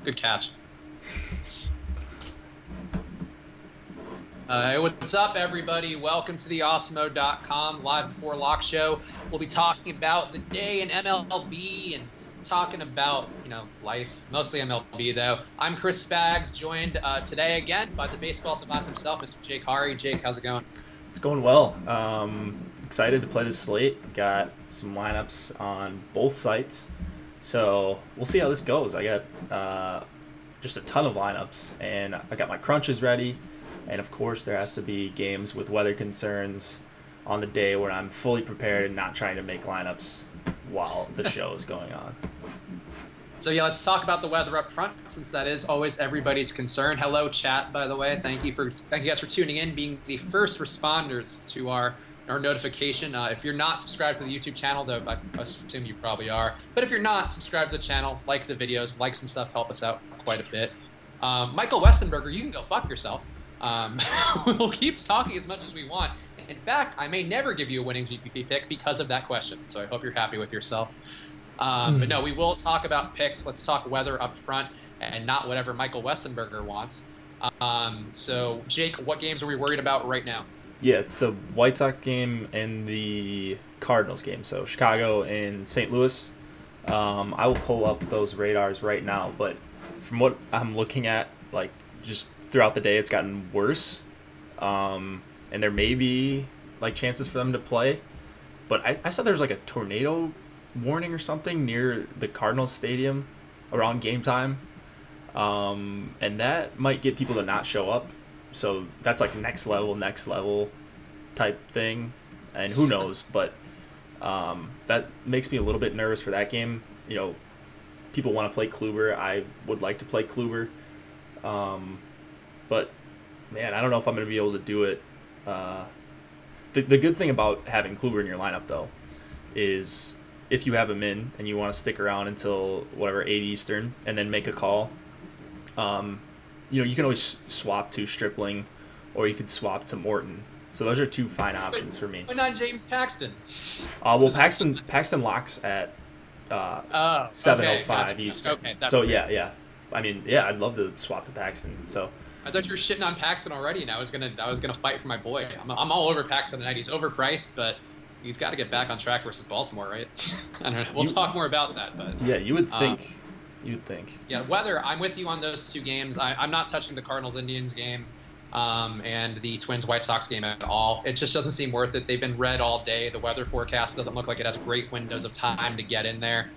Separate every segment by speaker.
Speaker 1: Good catch. Hey, what's up, everybody? Welcome to the awesemo.com live before lock show. We'll be talking about the day in MLB and talking about, life, mostly MLB, though. I'm Chris Spags, joined today again by the baseball savant himself, Mr. Jake Hari. Jake, how's it going?
Speaker 2: It's going well. Excited to play this slate. Got some lineups on both sites. So we'll see how this goes. I got just a ton of lineups, and I got my crunches ready. And of course, there has to be games with weather concerns on the day where I'm fully prepared and not trying to make lineups while the show is going on.
Speaker 1: So yeah, let's talk about the weather up front, since that is always everybody's concern. Hello, chat, by the way. Thank you guys for tuning in, being the first responders to our notification. If you're not subscribed to the YouTube channel, though I assume you probably are, but if you're not, subscribe to the channel, like the videos, likes and stuff help us out quite a bit. Michael Westenberger, you can go fuck yourself. We'll keep talking as much as we want. In fact, I may never give you a winning GPP pick because of that question, so I hope you're happy with yourself. But no, we will talk about picks. Let's talk weather up front and not whatever Michael Westenberger wants. So, Jake, what games are we worried about right now?
Speaker 2: Yeah, it's the White Sox game and the Cardinals game. So Chicago and St. Louis. I will pull up those radars right now, but from what I'm looking at, like just throughout the day, it's gotten worse. And there may be like chances for them to play, but I saw there's like a tornado warning or something near the Cardinals stadium around game time. And that might get people to not show up. So that's like next level type thing. And who knows, but that makes me a little bit nervous for that game. People want to play Kluber. I would like to play Kluber. But man, I don't know if I'm going to be able to do it. The good thing about having Kluber in your lineup, though, is if you have him in and you want to stick around until whatever 8 Eastern and then make a call, you can always swap to Stripling, or you could swap to Morton. So those are two fine options for me.
Speaker 1: Why not James Paxton?
Speaker 2: Well, Paxton locks at 7:05 Eastern. Okay, that's so great. Yeah. I mean, yeah, I'd love to swap to Paxton. So
Speaker 1: I thought you were shitting on Paxton already, and I was gonna fight for my boy. I'm all over Paxton tonight. He's overpriced, but he's got to get back on track versus Baltimore, right? I don't know. We'll talk more about that, but
Speaker 2: yeah, you would think.
Speaker 1: Yeah, weather. I'm with you on those two games. I'm not touching the Cardinals-Indians game and the Twins-White Sox game at all. It just doesn't seem worth it. They've been red all day. The weather forecast doesn't look like it has great windows of time to get in there.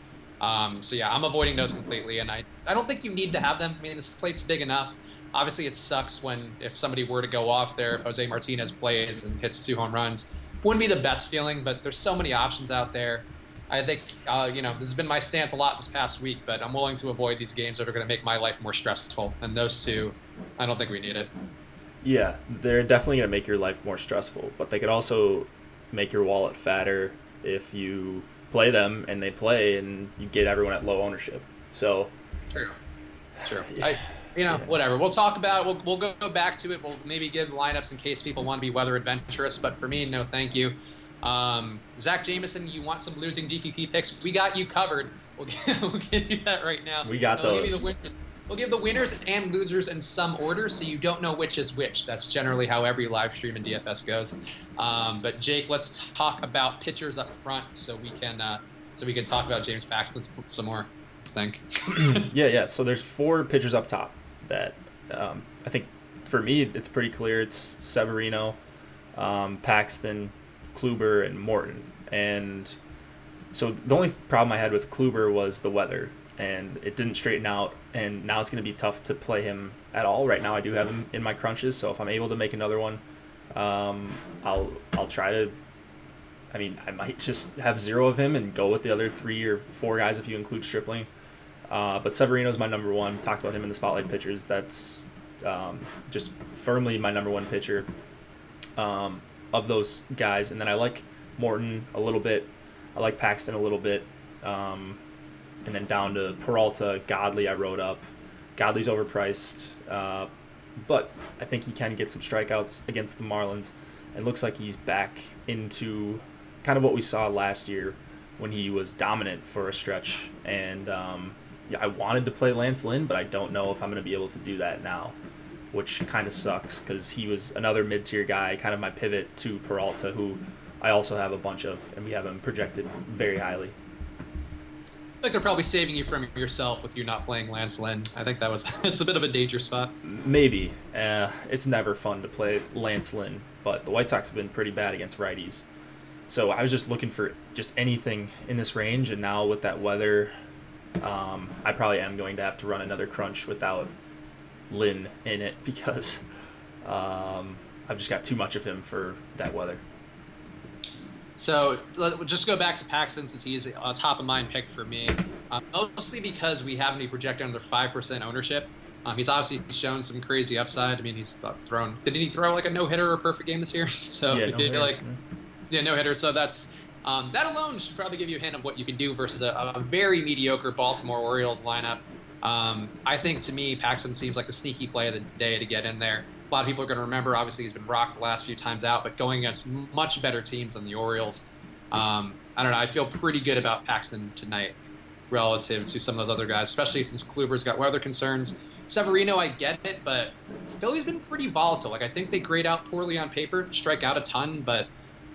Speaker 1: So yeah, I'm avoiding those completely, and I don't think you need to have them. I mean, the slate's big enough. Obviously, it sucks if somebody were to go off there, if Jose Martinez plays and hits 2 home runs. Wouldn't be the best feeling, but there's so many options out there. I think, this has been my stance a lot this past week, but I'm willing to avoid these games that are going to make my life more stressful. And those two, I don't think we need it.
Speaker 2: Yeah, they're definitely going to make your life more stressful, but they could also make your wallet fatter if you play them and they play and you get everyone at low ownership. So
Speaker 1: True. Whatever. We'll talk about it. We'll go back to it. We'll maybe give lineups in case people want to be weather adventurous, but for me, no thank you. Zach Jameson, you want some losing GPP picks? We got you covered. We'll give you that right now.
Speaker 2: We got those.
Speaker 1: We'll give you the winners. We'll give the winners and losers in some order, so you don't know which is which. That's generally how every live stream in DFS goes. But Jake, let's talk about pitchers up front, so we can talk about James Paxton some more. I think.
Speaker 2: Yeah. So there's 4 pitchers up top that I think for me it's pretty clear. It's Severino, Paxton, Kluber, and Morton. And so the only problem I had with Kluber was the weather, and it didn't straighten out, and now it's going to be tough to play him at all. Right now I do have him in my crunches, so if I'm able to make another one, I'll try to. I mean, I might just have 0 of him and go with the other 3 or 4 guys if you include Stripling. But Severino's my number one. Talked about him in the spotlight pitchers. That's just firmly my number 1 pitcher of those guys. And then I like Morton a little bit. I like Paxton a little bit. And then down to Peralta, Godley I wrote up. Godley's overpriced, but I think he can get some strikeouts against the Marlins. It looks like he's back into kind of what we saw last year when he was dominant for a stretch. And I wanted to play Lance Lynn, but I don't know if I'm going to be able to do that now, which kind of sucks because he was another mid-tier guy, kind of my pivot to Peralta, who I also have a bunch of, and we have him projected very highly.
Speaker 1: I think they're probably saving you from yourself with you not playing Lance Lynn. I think it's a bit of a danger spot.
Speaker 2: Maybe. It's never fun to play Lance Lynn, but the White Sox have been pretty bad against righties. So I was just looking for just anything in this range, and now with that weather, I probably am going to have to run another crunch without Lynn in it because I've just got too much of him for that weather.
Speaker 1: So we'll just go back to Paxton since he is a top-of-mind pick for me, mostly because we have him projected under 5% ownership. He's obviously shown some crazy upside. I mean, he's thrown – did he throw like a no-hitter or a perfect game this year? So
Speaker 2: yeah,
Speaker 1: if you feel like – yeah, no-hitter. So that's that alone should probably give you a hint of what you can do versus a very mediocre Baltimore Orioles lineup. I think, to me, Paxton seems like the sneaky play of the day to get in there. A lot of people are going to remember, obviously, he's been rocked the last few times out, but going against much better teams than the Orioles, I don't know. I feel pretty good about Paxton tonight relative to some of those other guys, especially since Kluber's got weather concerns. Severino, I get it, but Philly's been pretty volatile. Like, I think they grade out poorly on paper, strike out a ton, but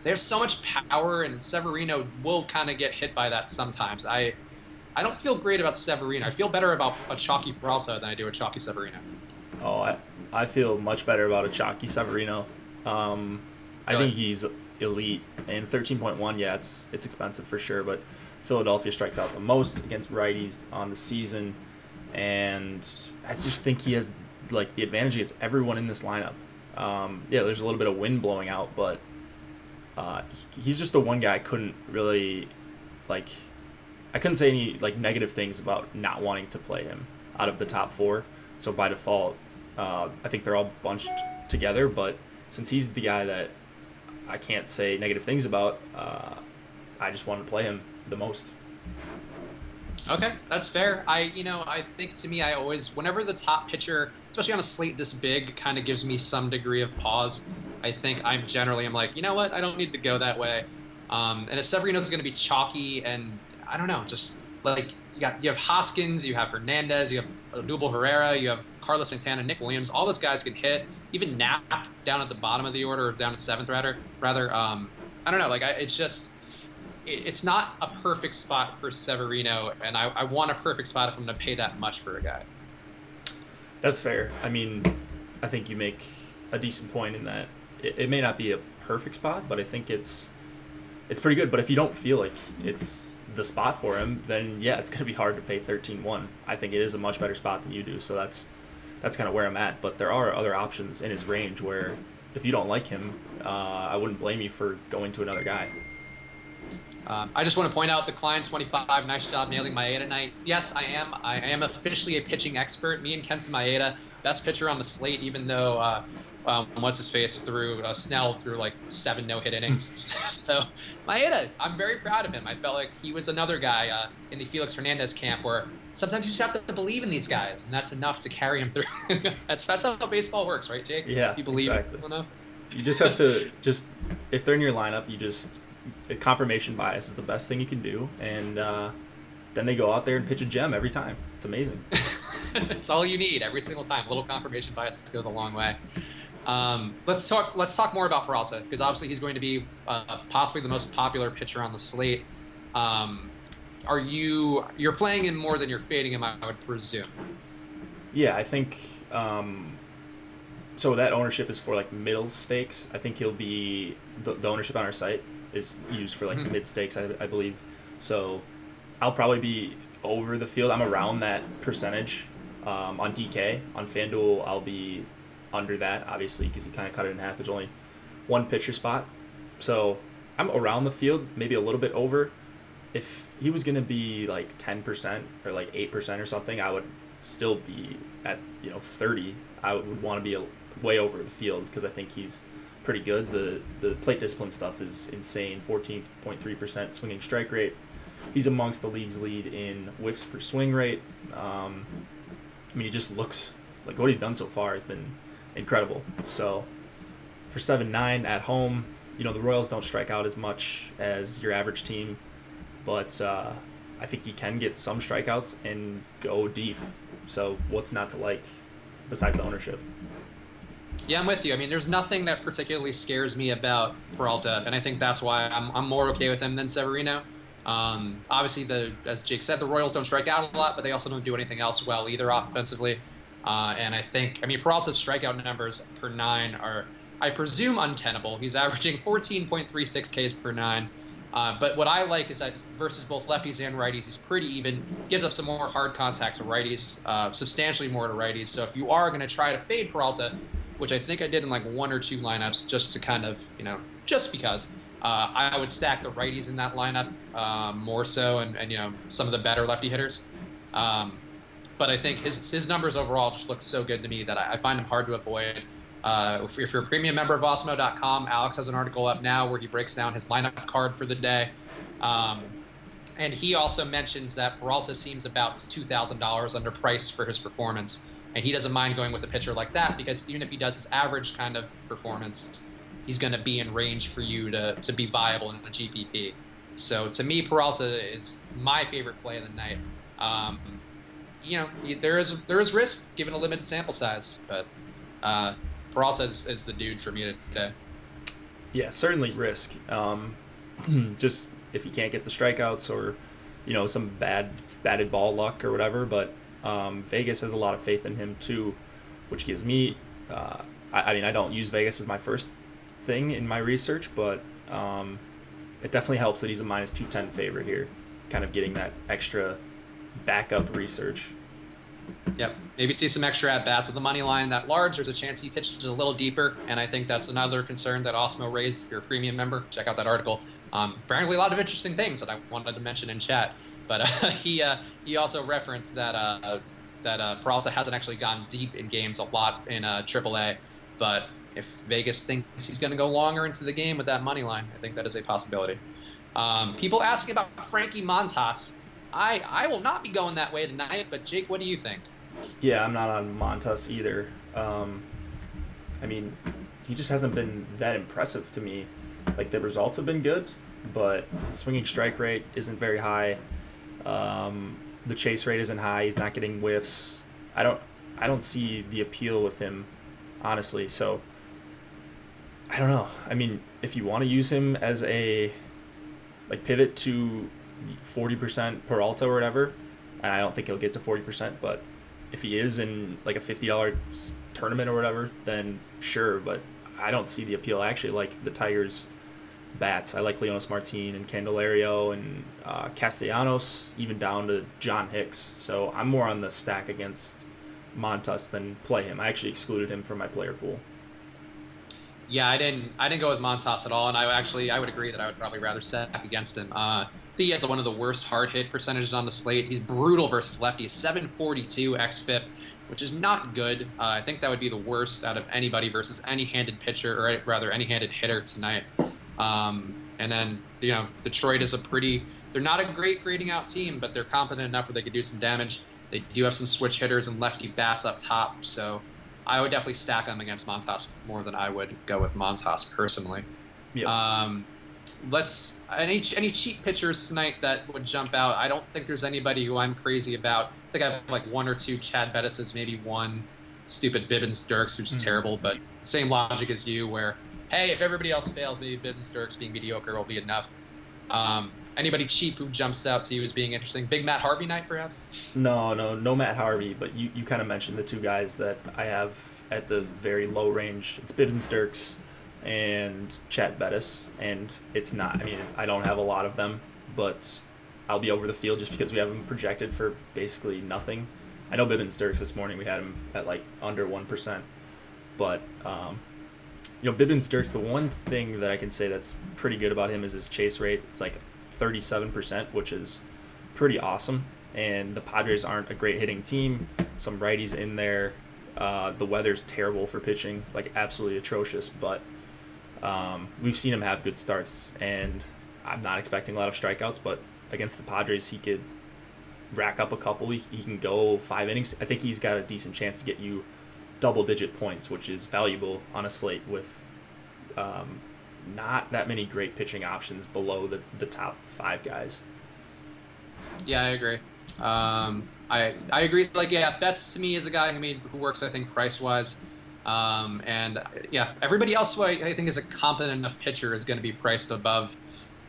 Speaker 1: there's so much power, and Severino will kind of get hit by that sometimes. I don't feel great about Severino. I feel better about a chalky Peralta than I do a chalky Severino.
Speaker 2: Oh, I feel much better about a chalky Severino. I think he's elite, and 13.1, yeah, it's expensive for sure, but Philadelphia strikes out the most against righties on the season, and I just think he has like the advantage against everyone in this lineup. Yeah, there's a little bit of wind blowing out, but he's just the one guy I couldn't really like. I couldn't say any like negative things about not wanting to play him out of the top four. So by default, I think they're all bunched together. But since he's the guy that I can't say negative things about, I just want to play him the most.
Speaker 1: Okay, that's fair. I think to me, I always, whenever the top pitcher, especially on a slate this big, kind of gives me some degree of pause, I think I'm like, you know what? I don't need to go that way. And if Severino's going to be chalky and I don't know, just like you have Hoskins, you have Hernandez, you have Odubel Herrera, you have Carlos Santana, Nick Williams. All those guys can hit. Even Knapp down at the bottom of the order, or down at seventh rather. I don't know. Like it's not a perfect spot for Severino, and I want a perfect spot if I'm going to pay that much for a guy.
Speaker 2: That's fair. I mean, I think you make a decent point in that it may not be a perfect spot, but I think it's pretty good. But if you don't feel like it's the spot for him, then yeah, it's going to be hard to pay 13-1. I think it is a much better spot than you do, so that's kind of where I'm at. But there are other options in his range where if you don't like him, I wouldn't blame you for going to another guy.
Speaker 1: I just want to point out the Klein 25. Nice job nailing Maeda tonight. Yes, I am. I am officially a pitching expert. Me and Kenton Maeda, best pitcher on the slate, even though what's his face threw Snell through like 7 no-hit innings. So Maeda, I'm very proud of him. I felt like he was another guy in the Felix Hernandez camp where sometimes you just have to believe in these guys, and that's enough to carry him through. that's how baseball works, right, Jake?
Speaker 2: Yeah,
Speaker 1: you believe
Speaker 2: exactly.
Speaker 1: enough.
Speaker 2: You just have to if they're in your lineup, you just confirmation bias is the best thing you can do, and then they go out there and pitch a gem every time. It's amazing.
Speaker 1: It's all you need every single time. A little confirmation bias goes a long way. Let's talk more about Peralta, because obviously he's going to be possibly the most popular pitcher on the slate. You're playing him more than you're fading him, I would presume.
Speaker 2: Yeah, I think so. That ownership is for like middle stakes. I think he'll be the ownership on our site is used for like mid stakes, I believe. So I'll probably be over the field. I'm around that percentage on DK. On FanDuel, I'll be under that, obviously, because you kind of cut it in half. There's only one pitcher spot. So I'm around the field, maybe a little bit over. If he was going to be like 10% or like 8% or something, I would still be at 30. I would want to be way over the field because I think he's pretty good. The plate discipline stuff is insane. 14.3% swinging strike rate. He's amongst the league's lead in whiffs per swing rate. I mean, he just looks like what he's done so far has been incredible. So for 7-9 at home, the Royals don't strike out as much as your average team, but I think he can get some strikeouts and go deep. So what's not to like besides the ownership?
Speaker 1: Yeah, I'm with you. I mean, there's nothing that particularly scares me about Peralta, and I think that's why I'm more okay with him than Severino. Obviously, as Jake said, the Royals don't strike out a lot, but they also don't do anything else well either offensively. And I mean, Peralta's strikeout numbers per 9 are, I presume, untenable. He's averaging 14.36 Ks per 9. But what I like is that versus both lefties and righties, he's pretty even. Gives up some more hard contact to righties, substantially more to righties. So if you are going to try to fade Peralta, which I think I did in like 1 or 2 lineups just to kind of, just because, I would stack the righties in that lineup more so and some of the better lefty hitters. But I think his numbers overall just look so good to me that I find him hard to avoid. If you're a premium member of Osmo.com, Alex has an article up now where he breaks down his lineup card for the day. And he also mentions that Peralta seems about $2,000 underpriced for his performance. And he doesn't mind going with a pitcher like that because even if he does his average kind of performance, he's going to be in range for you to be viable in a GPP. So to me, Peralta is my favorite play of the night. There is risk given a limited sample size, but Peralta is the dude for me today.
Speaker 2: Yeah, certainly risk. Just if he can't get the strikeouts or, some batted ball luck or whatever. But Vegas has a lot of faith in him too, which gives me. I don't use Vegas as my first thing in my research, but it definitely helps that he's a minus 210 favorite here, kind of getting that extra backup research.
Speaker 1: Yep. Maybe see some extra at-bats with the money line that large. There's a chance he pitches a little deeper, and I think that's another concern that Osmo raised. If you're a premium member, check out that article. Apparently a lot of interesting things that I wanted to mention in chat. But he also referenced that Peralta hasn't actually gone deep in games a lot in AAA. But if Vegas thinks he's going to go longer into the game with that money line, I think that is a possibility. People asking about Frankie Montas. I will not be going that way tonight, but Jake, what do you think?
Speaker 2: Yeah, I'm not on Montas either. He just hasn't been that impressive to me. Like, the results have been good, but swinging strike rate isn't very high. The chase rate isn't high. He's not getting whiffs. I don't see the appeal with him, honestly. So I don't know. I mean, if you want to use him as a pivot to 40% Peralta or whatever, and I don't think he'll get to 40%, but if he is in like a $50 tournament or whatever, then sure, but I don't see the appeal. I actually like the Tigers bats. I like Leonis Martin and Candelario and Castellanos, even down to John Hicks. So I'm more on the stack against Montas than play him. I actually excluded him from my player pool.
Speaker 1: Yeah, I didn't go with Montas at all, and I would agree that I would probably rather stack against him. He has one of the worst hard hit percentages on the slate. He's brutal versus lefties, 742 xFIP, which is not good. I think that would be the worst out of anybody versus any handed pitcher, or rather any handed hitter tonight. And then, Detroit is they're not a great grading out team, but they're competent enough where they could do some damage. They do have some switch hitters and lefty bats up top, so I would definitely stack them against Montas more than I would go with Montas personally.
Speaker 2: Yep.
Speaker 1: Any cheap pitchers tonight that would jump out? I don't think there's anybody who I'm crazy about. I think I have like 1 or 2 Chad Bettises, maybe 1 stupid Bibbins Dirks, who's terrible, but same logic as you, where, hey, if everybody else fails, maybe Bibbins Dirks being mediocre will be enough. Anybody cheap who jumps out to you as being interesting? Big Matt Harvey night, perhaps?
Speaker 2: No Matt Harvey, but you kind of mentioned the 2 guys that I have at the very low range. It's Bibbins Dirks and Chat Bettis, and it's not, I don't have a lot of them, but I'll be over the field just because we have them projected for basically nothing. I know Bibbins Dirks this morning, we had him at like under 1%, but Bibbins Dirks, the one thing that I can say that's pretty good about him is his chase rate. It's like 37%, which is pretty awesome, and the Padres aren't a great hitting team. Some righties in there. The weather's terrible for pitching, like absolutely atrocious, but we've seen him have good starts, and I'm not expecting a lot of strikeouts, but against the Padres, he could rack up a couple. He can go 5 innings. I think he's got a decent chance to get you double-digit points, which is valuable on a slate with not that many great pitching options below the top 5 guys.
Speaker 1: Yeah, I agree. I agree. Like, yeah, Betts to me is a guy who works, I think, price wise. And yeah, everybody else who I think is a competent enough pitcher is going to be priced above,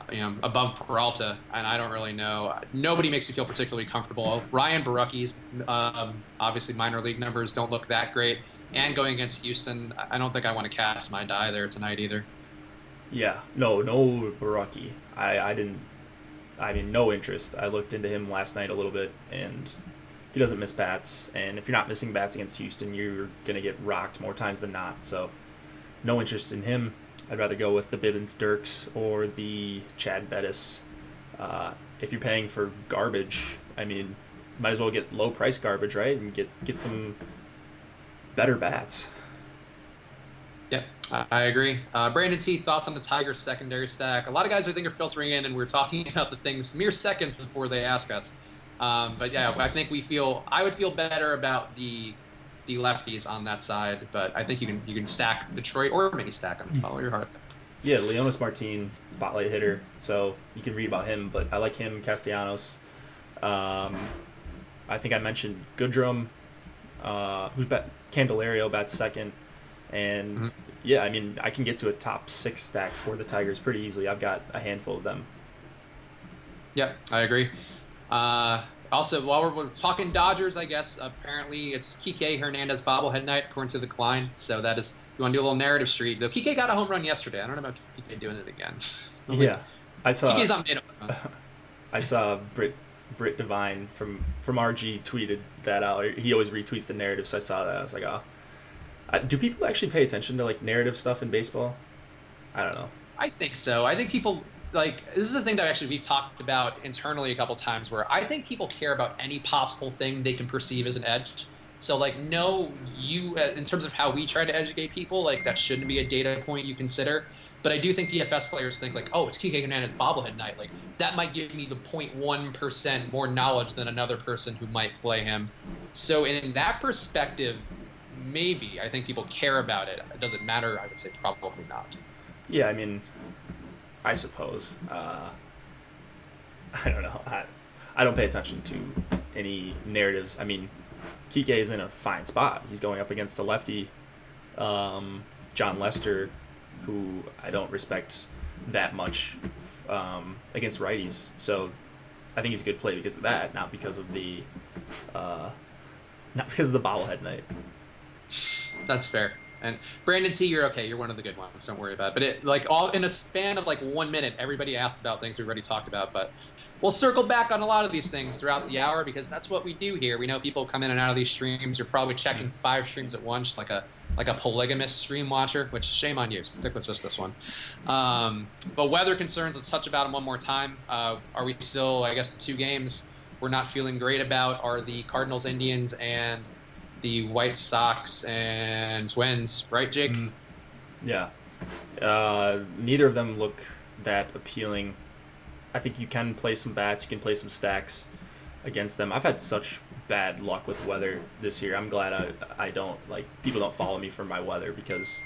Speaker 1: above Peralta. And I don't really know. Nobody makes me feel particularly comfortable. Ryan Barucki's, obviously minor league numbers don't look that great. And going against Houston, I don't think I want to cast my die there tonight either.
Speaker 2: Yeah, no Barucki. I didn't. I mean, no interest. I looked into him last night a little bit, and he doesn't miss bats. And if you're not missing bats against Houston, you're going to get rocked more times than not. So, no interest in him. I'd rather go with the Bibbins Dirks or the Chad Bettis. If you're paying for garbage, I mean, might as well get low price garbage, right? And get some better bats.
Speaker 1: Yep, I agree. Brandon T, thoughts on the Tigers secondary stack? A lot of guys I think are filtering in, and we're talking about the things mere seconds before they ask us. But yeah, I think I would feel better about the lefties on that side. But I think you can stack Detroit or maybe stack them. Follow your heart.
Speaker 2: Yeah, Leonis Martin, spotlight hitter, so you can read about him. But I like him, Castellanos. I think I mentioned Goodrum, Candelario bats second. And yeah, I mean, I can get to a top 6 stack for the Tigers pretty easily. I've got a handful of them.
Speaker 1: Yep, I agree. Also, while we're talking Dodgers, I guess apparently it's Kike Hernandez bobblehead night according to the Klein. So that is, you want to do a little narrative street. Though Kike got a home run yesterday. I don't know about Kike doing it again.
Speaker 2: Yeah, I saw.
Speaker 1: Kike's not made up.
Speaker 2: I saw Britt Devine from RG tweeted that out. He always retweets the narrative, so I saw that. I was like, oh. Do people actually pay attention to like narrative stuff in baseball? I don't know.
Speaker 1: I think so. I think people this is the thing that actually we've talked about internally a couple times, where I think people care about any possible thing they can perceive as an edge. So in terms of how we try to educate people, like that shouldn't be a data point you consider. But I do think DFS players think like, oh, it's Kike Hernandez bobblehead night. Like that might give me the 0.1% more knowledge than another person who might play him. So in that perspective, maybe I think people care about it. Does it matter? I would say probably not.
Speaker 2: Yeah, I mean, I suppose. I don't know. I don't pay attention to any narratives. I mean, Kike is in a fine spot. He's going up against the lefty, John Lester, who I don't respect that much against righties. So I think he's a good play because of that, not because of the bobblehead night.
Speaker 1: That's fair. And Brandon T, you're okay. You're one of the good ones. Don't worry about it. But all in a span of 1 minute, everybody asked about things we already talked about. But we'll circle back on a lot of these things throughout the hour because that's what we do here. We know people come in and out of these streams. You're probably checking 5 streams at once, like a polygamous stream watcher. Which shame on you. Stick with just this one. But weather concerns. Let's touch about them one more time. Are we still? I guess the 2 games we're not feeling great about are the Cardinals, Indians, and the White Sox and Twins, right, Jake?
Speaker 2: Yeah. Neither of them look that appealing. I think you can play some bats, you can play some stacks against them. I've had such bad luck with weather this year. I'm glad I don't, people don't follow me for my weather because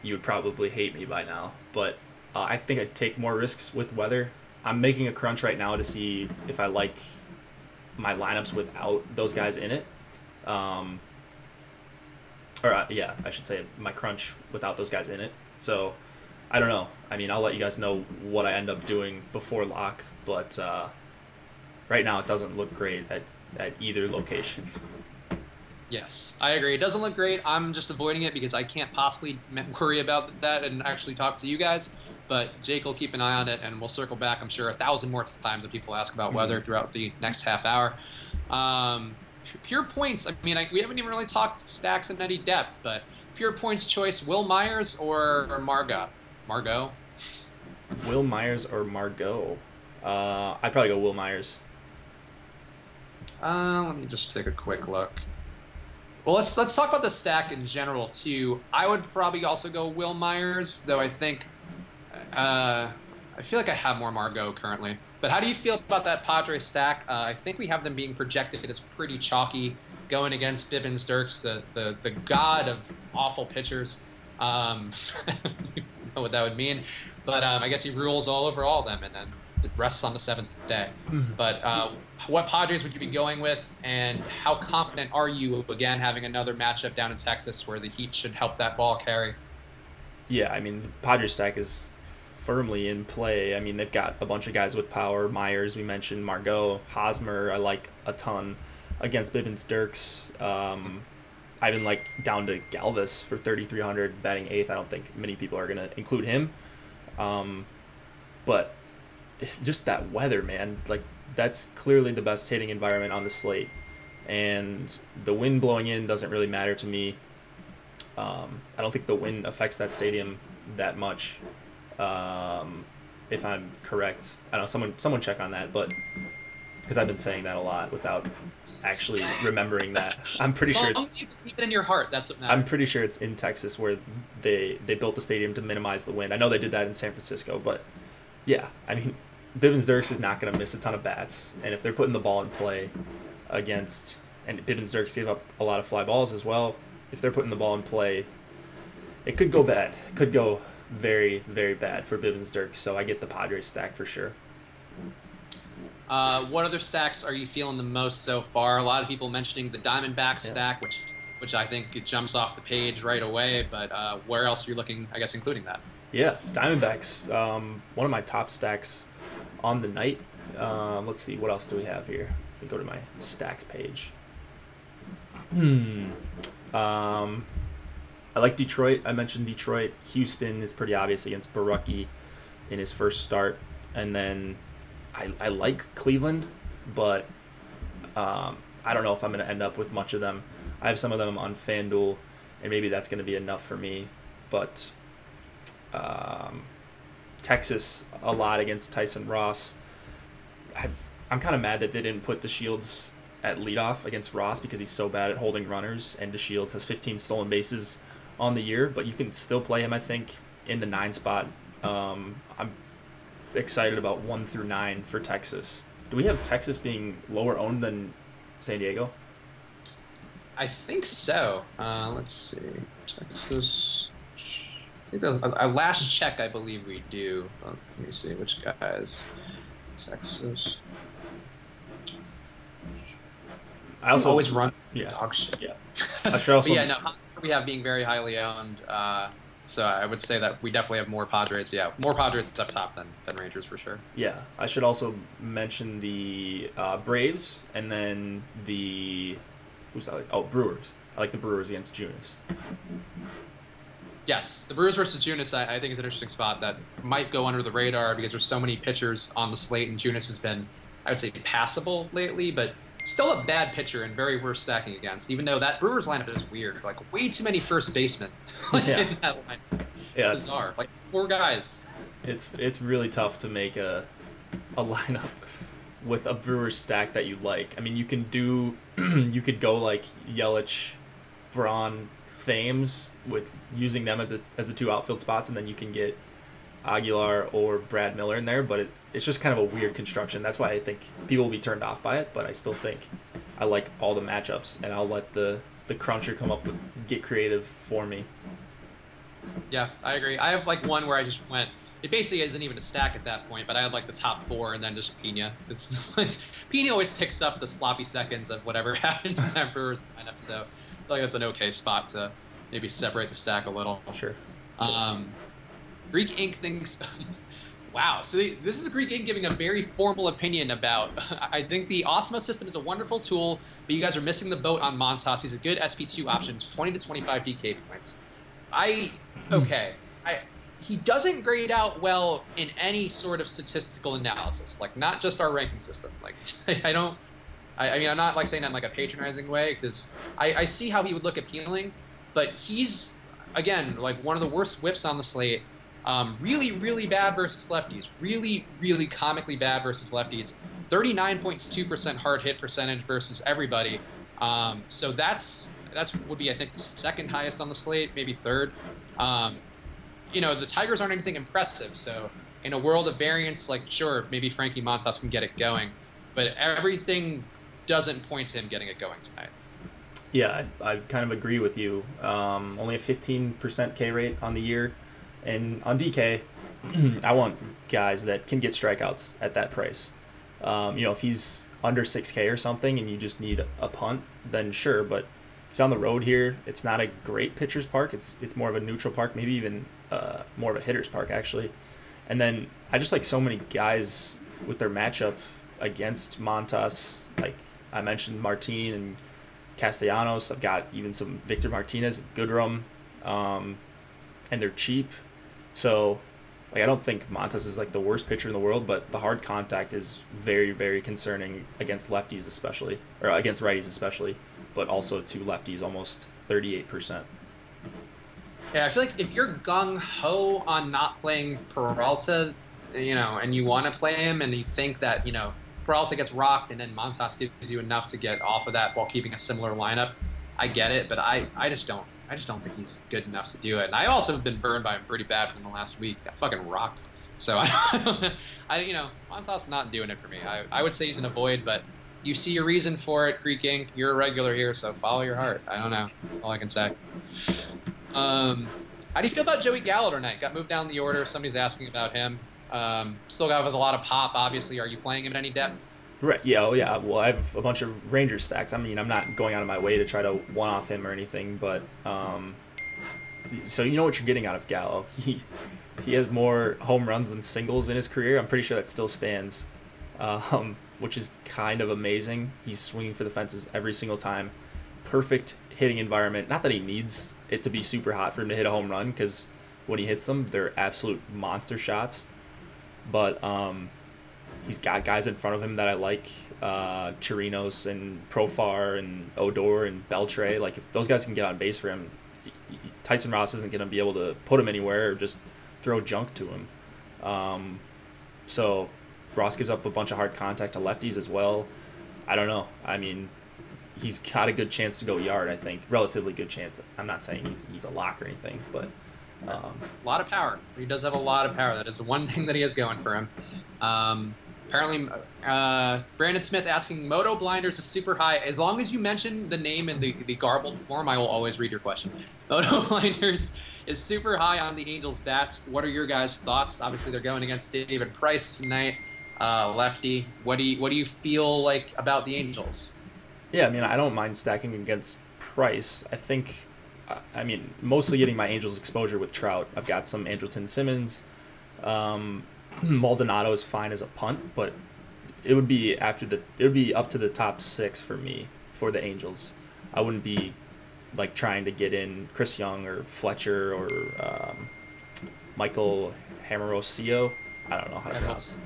Speaker 2: you would probably hate me by now. But I think I'd take more risks with weather. I'm making a crunch right now to see if I like my lineups without those guys in it. I should say my crunch without those guys in it. So, I don't know. I mean, I'll let you guys know what I end up doing before lock, but right now it doesn't look great at either location.
Speaker 1: Yes, I agree. It doesn't look great. I'm just avoiding it because I can't possibly worry about that and actually talk to you guys. But Jake will keep an eye on it, and we'll circle back, I'm sure, 1,000 more times if people ask about weather throughout the next half hour. Pure points. I mean, we haven't even really talked stacks in any depth, but pure points choice: Will Myers or Margot?
Speaker 2: Will Myers or Margot? I'd probably go Will Myers.
Speaker 1: Let me just take a quick look. Well, let's talk about the stack in general too. I would probably also go Will Myers, though I think I feel like I have more Margot currently. But how do you feel about that Padres stack? I think we have them being projected as pretty chalky going against Bibbins Dirks, the god of awful pitchers. I don't know what that would mean. But I guess he rules all over all of them. And then It rests on the 7th day. But what Padres would you be going with, and how confident are you, again, having another matchup down in Texas where the Heat should help that ball carry?
Speaker 2: Yeah, I mean, the Padres stack is firmly in play. I mean, they've got a bunch of guys with power. Myers, we mentioned, Margot, Hosmer, I like a ton against Bibbins Dirks. I even like down to Galvis for 3,300, batting 8th. I don't think many people are going to include him. But just that weather, man, like that's clearly the best hitting environment on the slate. And the wind blowing in doesn't really matter to me. I don't think the wind affects that stadium that much. If I'm correct, I don't know, someone check on that, but because I've been saying that a lot without actually remembering that. I'm pretty sure it's,
Speaker 1: you keep it in your heart, that's what matters.
Speaker 2: I'm pretty sure it's in Texas where they built the stadium to minimize the wind. I know they did that in San Francisco, but yeah, I mean, Bibbins Dirks is not going to miss a ton of bats, and if they're putting the ball in play against, and Bibbins Dirks gave up a lot of fly balls as well, if they're putting the ball in play, it could go bad. It could go very, very bad for Bibbins Dirks, so I get the Padres stack for sure.
Speaker 1: What other stacks are you feeling the most so far? A lot of people mentioning the Diamondback stack, which I think it jumps off the page right away, but where else are you looking, I guess, including that?
Speaker 2: Yeah, Diamondbacks, one of my top stacks on the night. Let's see, what else do we have here? Let me go to my stacks page. I like Detroit. I mentioned Detroit. Houston is pretty obvious against Barucki in his first start. And then I like Cleveland, but I don't know if I'm going to end up with much of them. I have some of them on FanDuel, and maybe that's going to be enough for me. But Texas, a lot against Tyson Ross. I'm kind of mad that they didn't put DeShields at leadoff against Ross because he's so bad at holding runners, and DeShields has 15 stolen bases on the year, but you can still play him, I think, in the 9 spot. I'm excited about 1 through 9 for Texas. Do we have Texas being lower owned than San Diego?
Speaker 1: I think so. Let's see. Texas. I think that was, last check, I believe we do. Let me see which guys. Texas.
Speaker 2: I also
Speaker 1: always run
Speaker 2: yeah.
Speaker 1: dog shit.
Speaker 2: Yeah. I should also.
Speaker 1: But yeah, no, we have being very highly owned. So I would say that we definitely have more Padres. Yeah, more Padres up top than Rangers for sure.
Speaker 2: Yeah, I should also mention the Braves and then the who's that? Oh, Brewers. I like the Brewers against Junis.
Speaker 1: Yes, the Brewers versus Junis, I think is an interesting spot that might go under the radar because there's so many pitchers on the slate, and Junis has been, I would say, passable lately, but still a bad pitcher and very worth stacking against, even though that Brewers lineup is weird. Like, way too many first basemen in that lineup. It's bizarre. Like, 4 guys.
Speaker 2: It's really tough to make a lineup with a Brewers stack that you like. I mean, you can do you could go like Yelich, Braun, Thames with using them as the 2 outfield spots, and then you can get Aguilar or Brad Miller in there, but it's just kind of a weird construction. That's why I think people will be turned off by it, but I still think I like all the matchups, and I'll let the cruncher come up with get creative for me.
Speaker 1: Yeah, I agree. I have like one where I just went, it basically isn't even a stack at that point, but I had like the top 4 and then just Pena. It's like Pena always picks up the sloppy seconds of whatever happens in that Brewers lineup, so I feel like that's an okay spot to maybe separate the stack a little.
Speaker 2: Sure.
Speaker 1: Greek Ink thinks, wow, so this is Greek Ink giving a very formal opinion about, I think the Osmo system is a wonderful tool, but you guys are missing the boat on Montas. He's a good SP2 option, 20 to 25 DK points. He doesn't grade out well in any sort of statistical analysis, like not just our ranking system. Like I mean, I'm not like saying that in like a patronizing way, because I see how he would look appealing, but he's, again, like one of the worst whips on the slate. Really, really bad versus lefties. Really, really comically bad versus lefties. 39.2% hard hit percentage versus everybody. So that's would be, I think, the 2nd highest on the slate, maybe 3rd. The Tigers aren't anything impressive. So in a world of variance, like, sure, maybe Frankie Montas can get it going, but everything doesn't point to him getting it going tonight.
Speaker 2: Yeah, I kind of agree with you. Only a 15% K rate on the year. And on DK, I want guys that can get strikeouts at that price. If he's under 6K or something and you just need a punt, then sure. But he's on the road here. It's not a great pitcher's park. It's more of a neutral park, maybe even more of a hitter's park, actually. And then I just like so many guys with their matchup against Montas. Like I mentioned, Martin and Castellanos. I've got even some Victor Martinez, Goodrum, and they're cheap. So I don't think Montas is like the worst pitcher in the world, but the hard contact is very, very concerning against lefties especially, or against righties especially, but also to lefties, almost 38%.
Speaker 1: Yeah, I feel like if you're gung-ho on not playing Peralta, and you want to play him and you think that, Peralta gets rocked and then Montas gives you enough to get off of that while keeping a similar lineup, I get it, but I just don't think he's good enough to do it. And I also have been burned by him pretty bad from the last week. I fucking rocked. So Montas not doing it for me. I would say he's an avoid, but you see a reason for it, Greek Ink. You're a regular here, so follow your heart. I don't know. That's all I can say. How do you feel about Joey Gallo tonight? Got moved down the order. Somebody's asking about him. Still got a lot of pop, obviously. Are you playing him in any depth?
Speaker 2: Right. Yeah. Oh, yeah. Well, I have a bunch of Ranger stacks. I mean, I'm not going out of my way to try to one-off him or anything, but so you know what you're getting out of Gallo. He has more home runs than singles in his career. I'm pretty sure that still stands, which is kind of amazing. He's swinging for the fences every single time. Perfect hitting environment. Not that he needs it to be super hot for him to hit a home run, because when he hits them, they're absolute monster shots. But he's got guys in front of him that I like, Chirinos and Profar and Odor and Beltre. Like, if those guys can get on base for him, Tyson Ross isn't going to be able to put him anywhere or just throw junk to him. So Ross gives up a bunch of hard contact to lefties as well. I don't know. I mean, he's got a good chance to go yard, I think. Relatively good chance. I'm not saying he's a lock or anything, but...
Speaker 1: a lot of power. He does have a lot of power. That is the one thing that he has going for him. Apparently, Brandon Smith asking, Moto Blinders is super high. As long as you mention the name in the garbled form, I will always read your question. Moto Blinders is super high on the Angels' bats. What are your guys' thoughts? Obviously, they're going against David Price tonight, lefty. What do you feel like about the Angels?
Speaker 2: Yeah, I mean, I don't mind stacking against Price. I mean, mostly getting my Angels exposure with Trout. I've got some Andrelton Simmons. Maldonado is fine as a punt, but it would be up to the top 6 for me for the Angels. I wouldn't be like trying to get in Chris Young or Fletcher or Michael Hermosillo. I don't know how to pronounce it.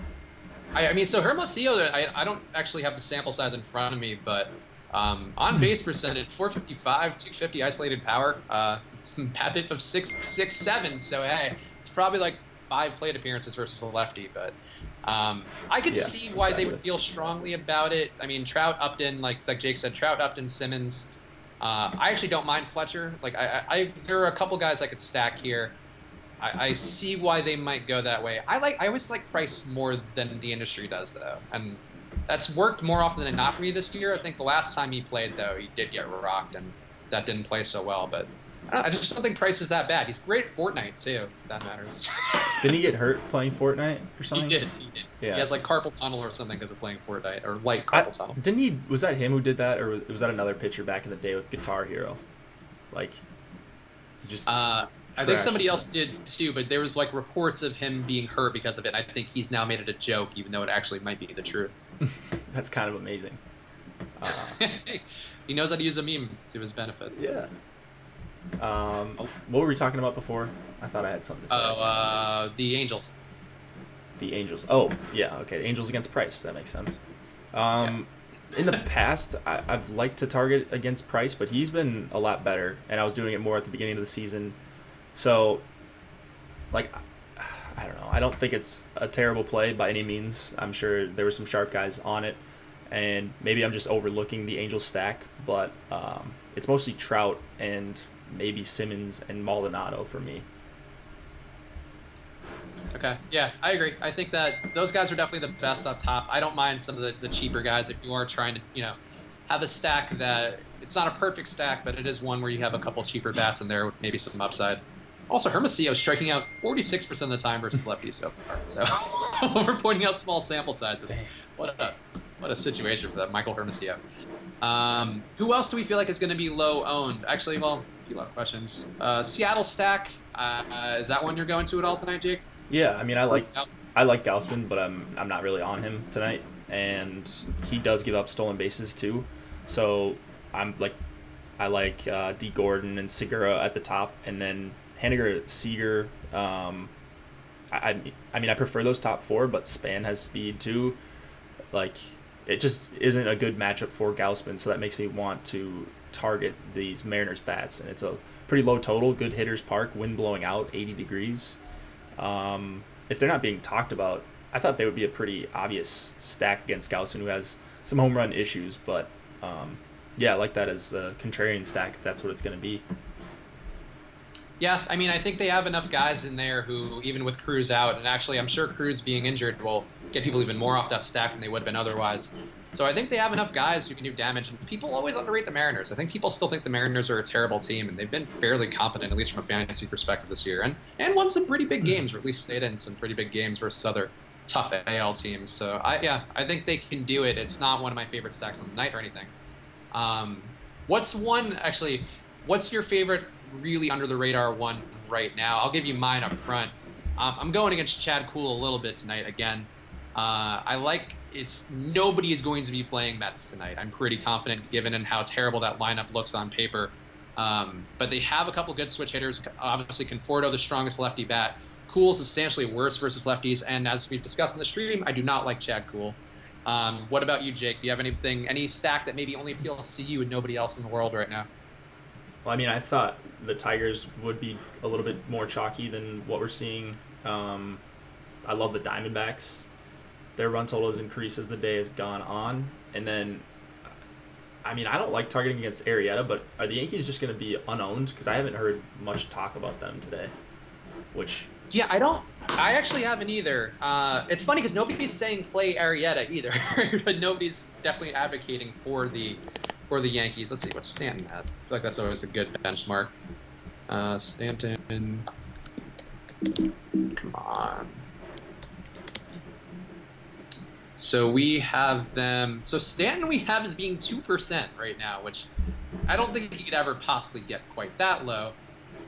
Speaker 1: I mean, so Hermosillo, I don't actually have the sample size in front of me, but on base percentage, 455, 250 isolated power, BABIP of 6.67. So hey, it's probably like 5 plate appearances versus a lefty, but I could see why they would feel strongly about it. I mean, Trout, Upton, like Jake said, Trout, Upton, Simmons. I actually don't mind Fletcher. Like there are a couple guys I could stack here. I see why they might go that way. I always like Price more than the industry does, though, and that's worked more often than not for me this year. I think the last time he played, though, he did get rocked, and that didn't play so well. But I just don't think Price is that bad. He's great at Fortnite, too, if that matters.
Speaker 2: Didn't he get hurt playing Fortnite or something?
Speaker 1: He did. Yeah. He has like carpal tunnel or something because of playing Fortnite, or light carpal tunnel.
Speaker 2: Was that him who did that, or was that another pitcher back in the day with Guitar Hero? Like, just...
Speaker 1: I think somebody else did too, but there was like reports of him being hurt because of it. I think he's now made it a joke, even though it actually might be the truth.
Speaker 2: That's kind of amazing.
Speaker 1: He knows how to use a meme to his benefit.
Speaker 2: Yeah. What were we talking about before? I thought I had something to say.
Speaker 1: The Angels.
Speaker 2: The Angels. Oh, yeah. Okay. Angels against Price. That makes sense. In the past, I've liked to target against Price, but he's been a lot better, and I was doing it more at the beginning of the season. So, like, I don't know. I don't think it's a terrible play by any means. I'm sure there were some sharp guys on it, and maybe I'm just overlooking the Angels stack, but it's mostly Trout and maybe Simmons and Maldonado for me.
Speaker 1: Okay. Yeah, I agree. I think that those guys are definitely the best up top. I don't mind some of the cheaper guys if you are trying to, have a stack that it's not a perfect stack, but it is one where you have a couple cheaper bats in there with maybe some upside. Also, Hermosillo striking out 46% of the time versus lefties so far. So we're pointing out small sample sizes.
Speaker 2: Dang.
Speaker 1: What a situation for that Michael Hermosillo. Who else do we feel like is going to be low owned? Actually, well, a few left questions. Seattle stack. Is that one you're going to at all tonight, Jake?
Speaker 2: Yeah, I mean, I like Gausman, but I'm not really on him tonight, and he does give up stolen bases too. So I like D. Gordon and Segura at the top, and then Haniger, Seager. I mean, I prefer those top four, but Span has speed too. Like, it just isn't a good matchup for Gausman, so that makes me want to target these Mariners bats. And it's a pretty low total, good hitters park, wind blowing out, 80 degrees. If they're not being talked about, I thought they would be a pretty obvious stack against Gausman, who has some home run issues. But yeah, I like that as a contrarian stack if that's what it's going to be.
Speaker 1: Yeah, I mean, I think they have enough guys in there who, even with Cruz out, and actually I'm sure Cruz being injured will get people even more off that stack than they would have been otherwise. So I think they have enough guys who can do damage. And people always underrate the Mariners. I think people still think the Mariners are a terrible team, and they've been fairly competent, at least from a fantasy perspective this year, and won some pretty big games, or at least stayed in some pretty big games versus other tough AL teams. So I think they can do it. It's not one of my favorite stacks on the night or anything. What's your favorite really under the radar one right now? I'll give you mine up front. I'm going against Chad Kuhl a little bit tonight again. Nobody is going to be playing Mets tonight. I'm pretty confident given in how terrible that lineup looks on paper. But they have a couple good switch hitters. Obviously, Conforto, the strongest lefty bat. Kuhl substantially worse versus lefties. And as we've discussed in the stream, I do not like Chad Kuhl. What about you, Jake? Do you have any stack that maybe only appeals to you and nobody else in the world right now?
Speaker 2: Well, I mean, I thought the Tigers would be a little bit more chalky than what we're seeing. I love the Diamondbacks. Their run total has increased as the day has gone on. And then, I mean, I don't like targeting against Arrieta, but are the Yankees just going to be unowned? Because I haven't heard much talk about them today.
Speaker 1: Yeah, I actually haven't either. It's funny because nobody's saying play Arrieta either, but nobody's definitely advocating for the Yankees. Let's see what's Stanton at. I feel like that's always a good benchmark. Stanton, come on. So we have them. So Stanton we have as being 2% right now, which I don't think he could ever possibly get quite that low,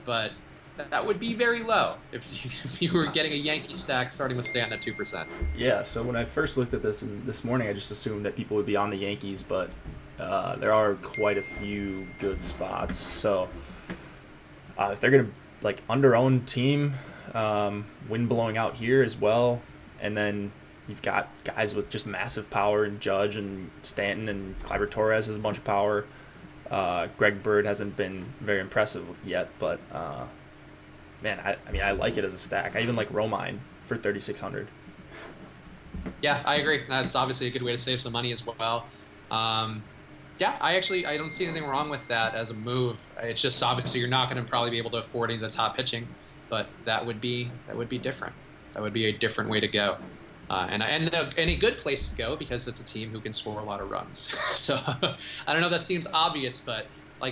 Speaker 1: but that would be very low if you were getting a Yankee stack starting with Stanton at 2%.
Speaker 2: Yeah. So when I first looked at this morning, I just assumed that people would be on the Yankees, but there are quite a few good spots. So if they're gonna under-owned team, wind blowing out here as well, and then you've got guys with just massive power and Judge and Stanton, and Gleyber Torres has a bunch of power. Greg Bird hasn't been very impressive yet, but man, I like it as a stack. I even like Romine for 3,600.
Speaker 1: Yeah, I agree. That's obviously a good way to save some money as well. Yeah, I don't see anything wrong with that as a move. It's just obviously you're not going to probably be able to afford any of the top pitching, but that would be different. That would be a different way to go. And a good place to go because it's a team who can score a lot of runs. So I don't know if that seems obvious, but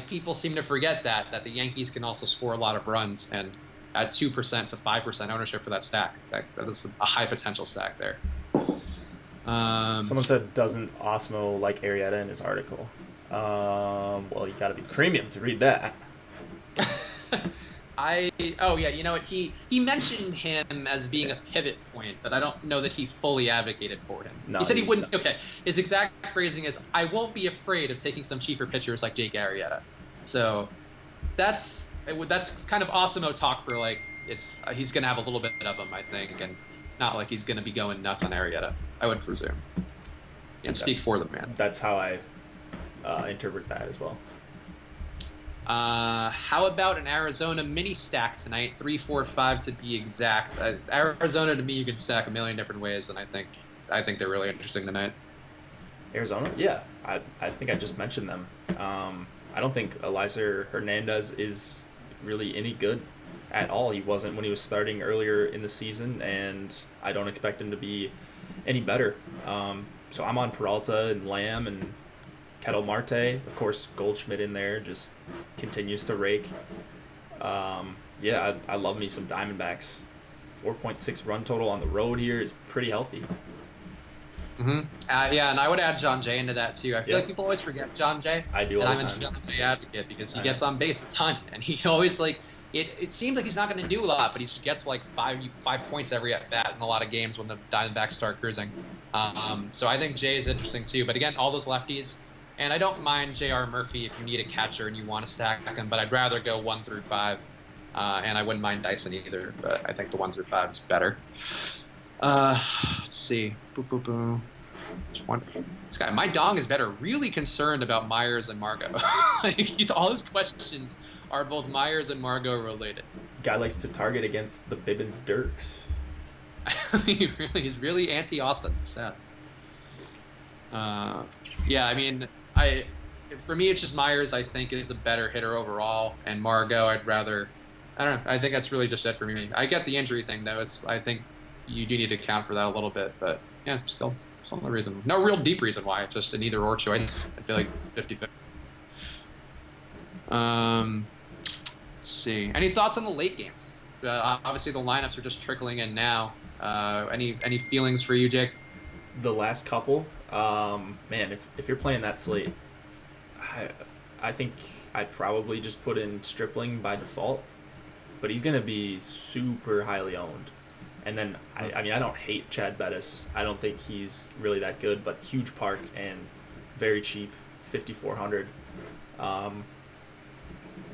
Speaker 1: people seem to forget that the Yankees can also score a lot of runs, and at 2% to 5% ownership for that stack, that is a high potential stack there.
Speaker 2: Someone said, doesn't Osmo like Arrieta in his article? Well, you got to be premium to read that.
Speaker 1: You know what? He mentioned him as being a pivot point, but I don't know that he fully advocated for him. No, he said he wouldn't. Okay, his exact phrasing is, "I won't be afraid of taking some cheaper pitchers like Jake Arrieta." So that's kind of Osmo talk for he's gonna have a little bit of them, I think, and not like he's gonna be going nuts on Arrieta, I would presume. And speak for the man.
Speaker 2: That's how I interpret that as well.
Speaker 1: How about an Arizona mini stack tonight? 3, 4, 5 to be exact. Arizona, to me, you can stack a million different ways, and I think they're really interesting tonight.
Speaker 2: Arizona, yeah, I think I just mentioned them. I don't think Eliezer Hernandez is really any good at all. He wasn't when he was starting earlier in the season, and I don't expect him to be any better. So I'm on Peralta and Lamb and Kettle Marte. Of course, Goldschmidt in there just continues to rake. Yeah, I love me some Diamondbacks. 4.6 run total on the road here is pretty healthy.
Speaker 1: Yeah, and I would add John Jay into that too. I feel like people always forget John Jay.
Speaker 2: I do all the time.
Speaker 1: And I'm a John Jay advocate because he gets on base a ton, and he always it seems like he's not going to do a lot, but he just gets like five points every at bat in a lot of games when the Diamondbacks start cruising. So I think Jay is interesting too. But again, all those lefties, and I don't mind J.R. Murphy if you need a catcher and you want to stack him, but I'd rather go 1 through 5. And I wouldn't mind Dyson either, but I think the 1 through 5 is better. Let's see. This guy, my dong is better. Really concerned about Myers and Margot. All his questions are both Myers and Margot related.
Speaker 2: Guy likes to target against the Bibbins Dirks.
Speaker 1: He's really anti-Austin. Sad. Yeah, I mean, for me, it's just Myers. I think is a better hitter overall, and Margot, I'd rather. I don't know. I think that's really just it for me. I get the injury thing though. I think you do need to account for that a little bit, but yeah, still no reason. No real deep reason why. It's just an either or choice. I feel like it's 50-50. Let's see. Any thoughts on the late games? Obviously the lineups are just trickling in now. Any feelings for you, Jake?
Speaker 2: The last couple, man, if you're playing that slate, I think I'd probably just put in Stripling by default. But he's going to be super highly owned. And then, I mean, I don't hate Chad Bettis. I don't think he's really that good, but huge park and very cheap, 5,400.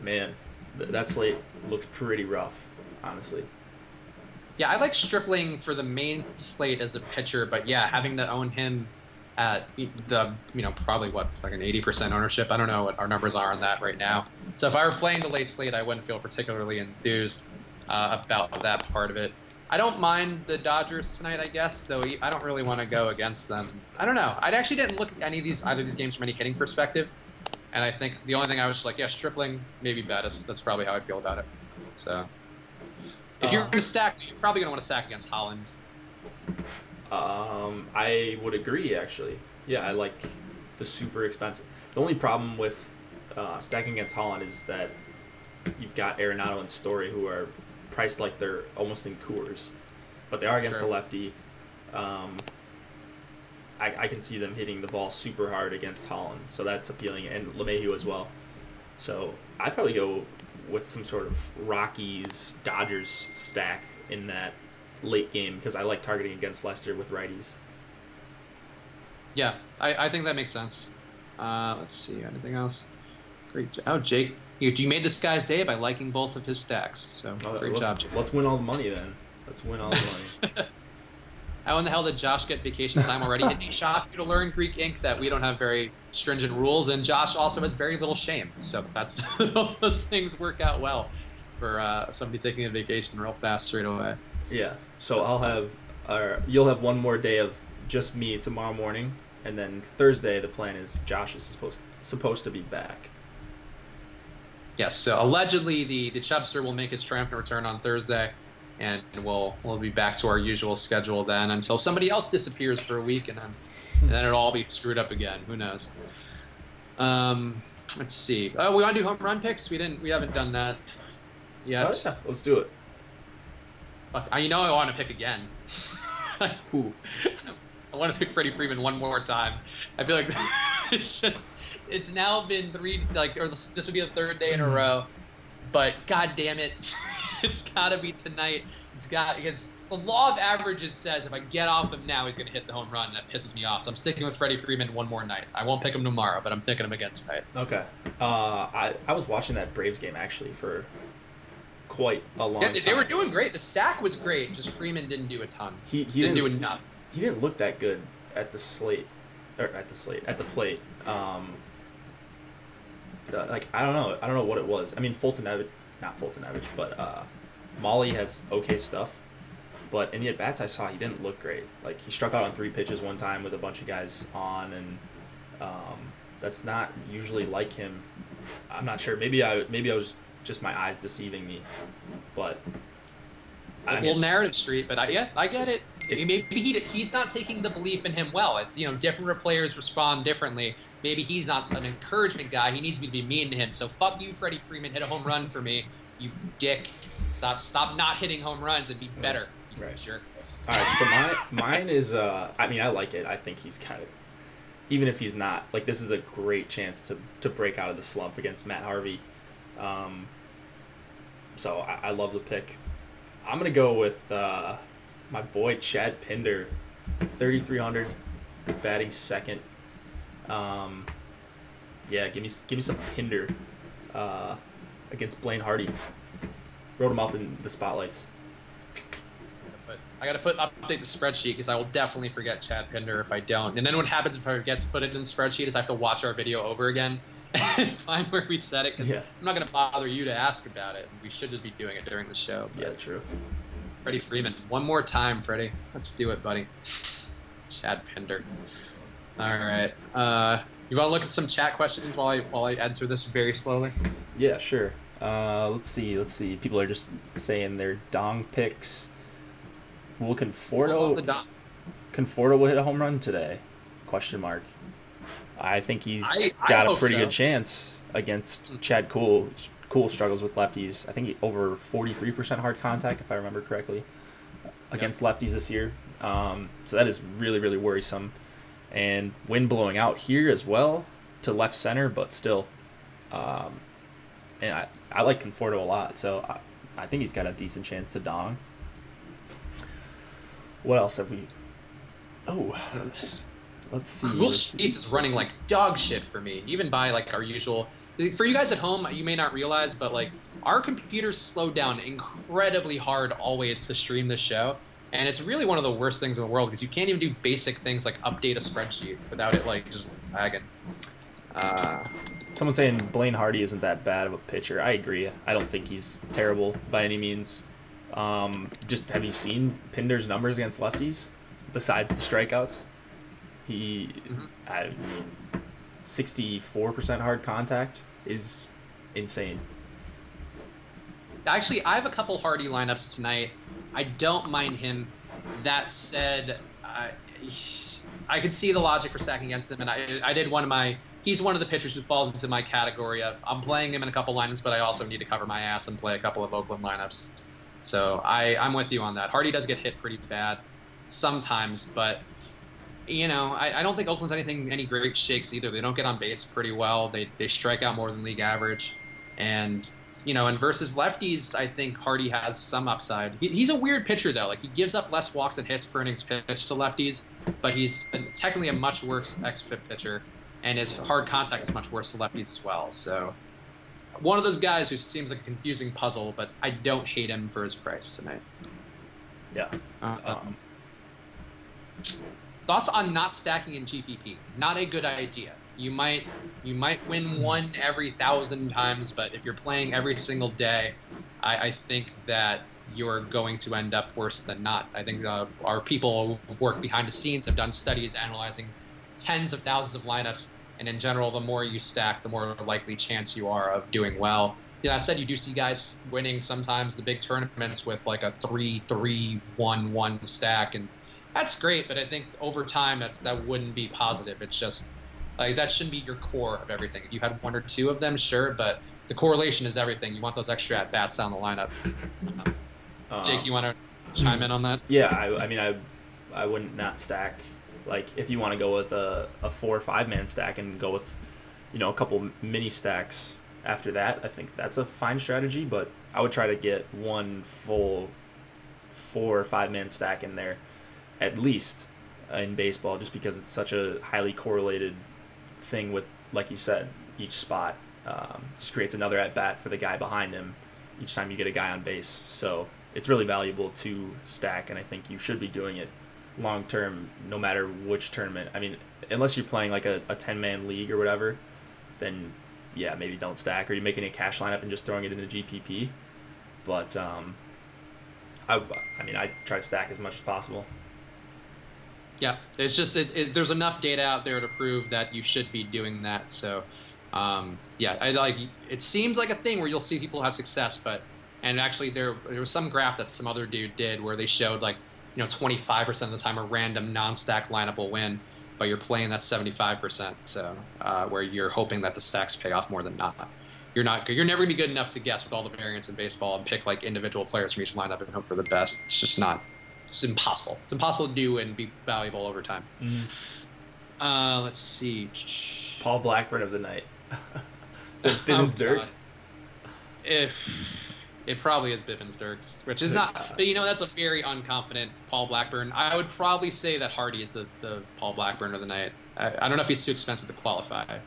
Speaker 2: Man, that slate looks pretty rough, honestly.
Speaker 1: Yeah, I like Stripling for the main slate as a pitcher, but yeah, having to own him at the, probably like an 80% ownership. I don't know what our numbers are on that right now. So if I were playing the late slate, I wouldn't feel particularly enthused about that part of it. I don't mind the Dodgers tonight, I guess, though I don't really want to go against them. I don't know. I actually didn't look at either of these games from any hitting perspective. And I think the only thing I was just like, yeah, Stripling, maybe Bettis. That's probably how I feel about it. So if you're going to stack, you're probably going to want to stack against Holland.
Speaker 2: I would agree, actually. Yeah, I like the super expensive. The only problem with stacking against Holland is that you've got Arenado and Story, who are priced like they're almost in Coors, but they are against a lefty. I can see them hitting the ball super hard against Holland, so that's appealing, and LeMahieu as well. So I'd probably go with some sort of Rockies Dodgers stack in that late game because I like targeting against Lester with righties.
Speaker 1: Yeah, I think that makes sense. Let's see, anything else? Great. Oh, Jake, you made this guy's day by liking both of his stacks. So great job, Jake.
Speaker 2: Let's win all the money then. Let's win all the money.
Speaker 1: How in the hell did Josh get vacation time already? It'd be shocking you to learn Greek ink that we don't have very stringent rules, and Josh also has very little shame. So that's both those things work out well for somebody taking a vacation real fast straight away.
Speaker 2: Yeah. So you'll have one more day of just me tomorrow morning, and then Thursday the plan is Josh is supposed to be back.
Speaker 1: Yes. So allegedly the Chubster will make his triumphant return on Thursday. And we'll be back to our usual schedule then until somebody else disappears for a week, and then it'll all be screwed up again. Who knows? Let's see. Oh, we want to do home run picks? We haven't done that yet.
Speaker 2: Oh, yeah. Let's do it.
Speaker 1: I want to pick again.
Speaker 2: Who?
Speaker 1: I want to pick Freddie Freeman one more time. I feel like it's now been this would be the third day in a row, but god damn it. It's got to be tonight. Because the law of averages says if I get off him now, he's going to hit the home run, and that pisses me off. So I'm sticking with Freddie Freeman one more night. I won't pick him tomorrow, but I'm picking him again tonight.
Speaker 2: Okay. I was watching that Braves game, actually, for quite a long time.
Speaker 1: They were doing great. The stack was great. Just Freeman didn't do a ton. He didn't do enough.
Speaker 2: He didn't look that good at the plate. I don't know what it was. I mean, not Fultonevich, but Molly has okay stuff. But in the at-bats I saw, he didn't look great. Like, he struck out on 3 pitches one time with a bunch of guys on, and that's not usually like him. I'm not sure. Maybe I was just my eyes deceiving me. But
Speaker 1: narrative street, but I get it. Maybe he's not taking the belief in him well. It's different players respond differently. Maybe he's not an encouragement guy. He needs me to be mean to him. So fuck you, Freddie Freeman. Hit a home run for me. You dick. Stop not hitting home runs and be better. You
Speaker 2: Right.
Speaker 1: jerk.
Speaker 2: All right, so mine is, I mean, I like it. I think he's kind of, even if he's not, like, this is a great chance to break out of the slump against Matt Harvey. So I love the pick. I'm going to go with my boy Chad Pinder, 3,300, batting second. Yeah, give me some Pinder against Blaine Hardy. Wrote him up in the spotlights.
Speaker 1: But I gotta update the spreadsheet because I will definitely forget Chad Pinder if I don't. And then what happens if I forget to put it in the spreadsheet is I have to watch our video over again and find where we said it because I'm not gonna bother you to ask about it. We should just be doing it during the show.
Speaker 2: Yeah, true.
Speaker 1: Freddie Freeman, one more time, Freddie. Let's do it, buddy. Chad Pinder. All right. You want to look at some chat questions while I add through this very slowly?
Speaker 2: Yeah, sure. Let's see. People are just saying their dong picks. Will Conforto will hit a home run today? Question mark. I think he's got a pretty good chance against Chad Kuhl. Kuhl struggles with lefties. I think over 43% hard contact, if I remember correctly, against lefties this year. So that is really, really worrisome. And wind blowing out here as well to left center, but still. And I like Conforto a lot, so I think he's got a decent chance to dong. What else have we? Oh, let's see.
Speaker 1: Google Sheets is running like dog shit for me, even by like our usual. For you guys at home, you may not realize, but like our computers slow down incredibly hard always to stream the show. And it's really one of the worst things in the world because you can't even do basic things like update a spreadsheet without it like just lagging.
Speaker 2: Someone saying Blaine Hardy isn't that bad of a pitcher. I agree. I don't think he's terrible by any means. Just have you seen Pinder's numbers against lefties besides the strikeouts? He, I mean, 64% hard contact is insane.
Speaker 1: Actually, I have a couple Hardy lineups tonight. I don't mind him. That said, I could see the logic for stacking against him, and I did one of my. He's one of the pitchers who falls into my category of I'm playing him in a couple lineups, but I also need to cover my ass and play a couple of Oakland lineups. So I'm with you on that. Hardy does get hit pretty bad sometimes, but you know I don't think Oakland's any great shakes either. They don't get on base pretty well. They strike out more than league average, and and versus lefties, I think Hardy has some upside. He's a weird pitcher though. Like he gives up less walks and hits per innings pitched to lefties, but he's technically a much worse xFIP pitcher. And his hard contact is much worse to lefties as well. So one of those guys who seems like a confusing puzzle, but I don't hate him for his price tonight.
Speaker 2: Yeah.
Speaker 1: Thoughts on not stacking in GPP? Not a good idea. You might win one every 1,000 times, but if you're playing every single day, I think that you're going to end up worse than not. I think our people who've worked behind the scenes have done studies analyzing tens of thousands of lineups, and in general, the more you stack, the more likely chance you are of doing well. Yeah, that said, you do see guys winning sometimes the big tournaments with like a 3-3-1-1 stack, and that's great. But I think over time, that wouldn't be positive. It's just like that shouldn't be your core of everything. If you had one or two of them, sure, but the correlation is everything. You want those extra at bats down the lineup. Jake, you want to chime in on that?
Speaker 2: Yeah, I mean, I wouldn't not stack. Like, if you want to go with a 4 or 5 man stack and go with, a couple mini stacks after that, I think that's a fine strategy. But I would try to get one full 4 or 5 man stack in there, at least in baseball, just because it's such a highly correlated thing with, like you said, each spot just creates another at bat for the guy behind him each time you get a guy on base. So it's really valuable to stack, and I think you should be doing it long term, no matter which tournament. I mean, unless you're playing like a 10-man league or whatever, then yeah, maybe don't stack, or you're making a cash lineup and just throwing it into GPP. But I try to stack as much as possible.
Speaker 1: Yeah, it's just there's enough data out there to prove that you should be doing that. So it seems like a thing where you'll see people have success, and actually there was some graph that some other dude did where they showed like 25% of the time a random non-stack lineup will win, but you're playing that 75%. So where you're hoping that the stacks pay off more than not. you're never gonna be good enough to guess with all the variants in baseball and pick like individual players from each lineup and hope for the best. It's just not. It's impossible. It's impossible to do and be valuable over time. Let's see.
Speaker 2: Paul Blackburn of the night. Is it Bivens Dirks?
Speaker 1: If it probably is Bivens Dirks, which is not. But that's a very unconfident Paul Blackburn. I would probably say that Hardy is the Paul Blackburn of the night. I don't know if he's too expensive to qualify,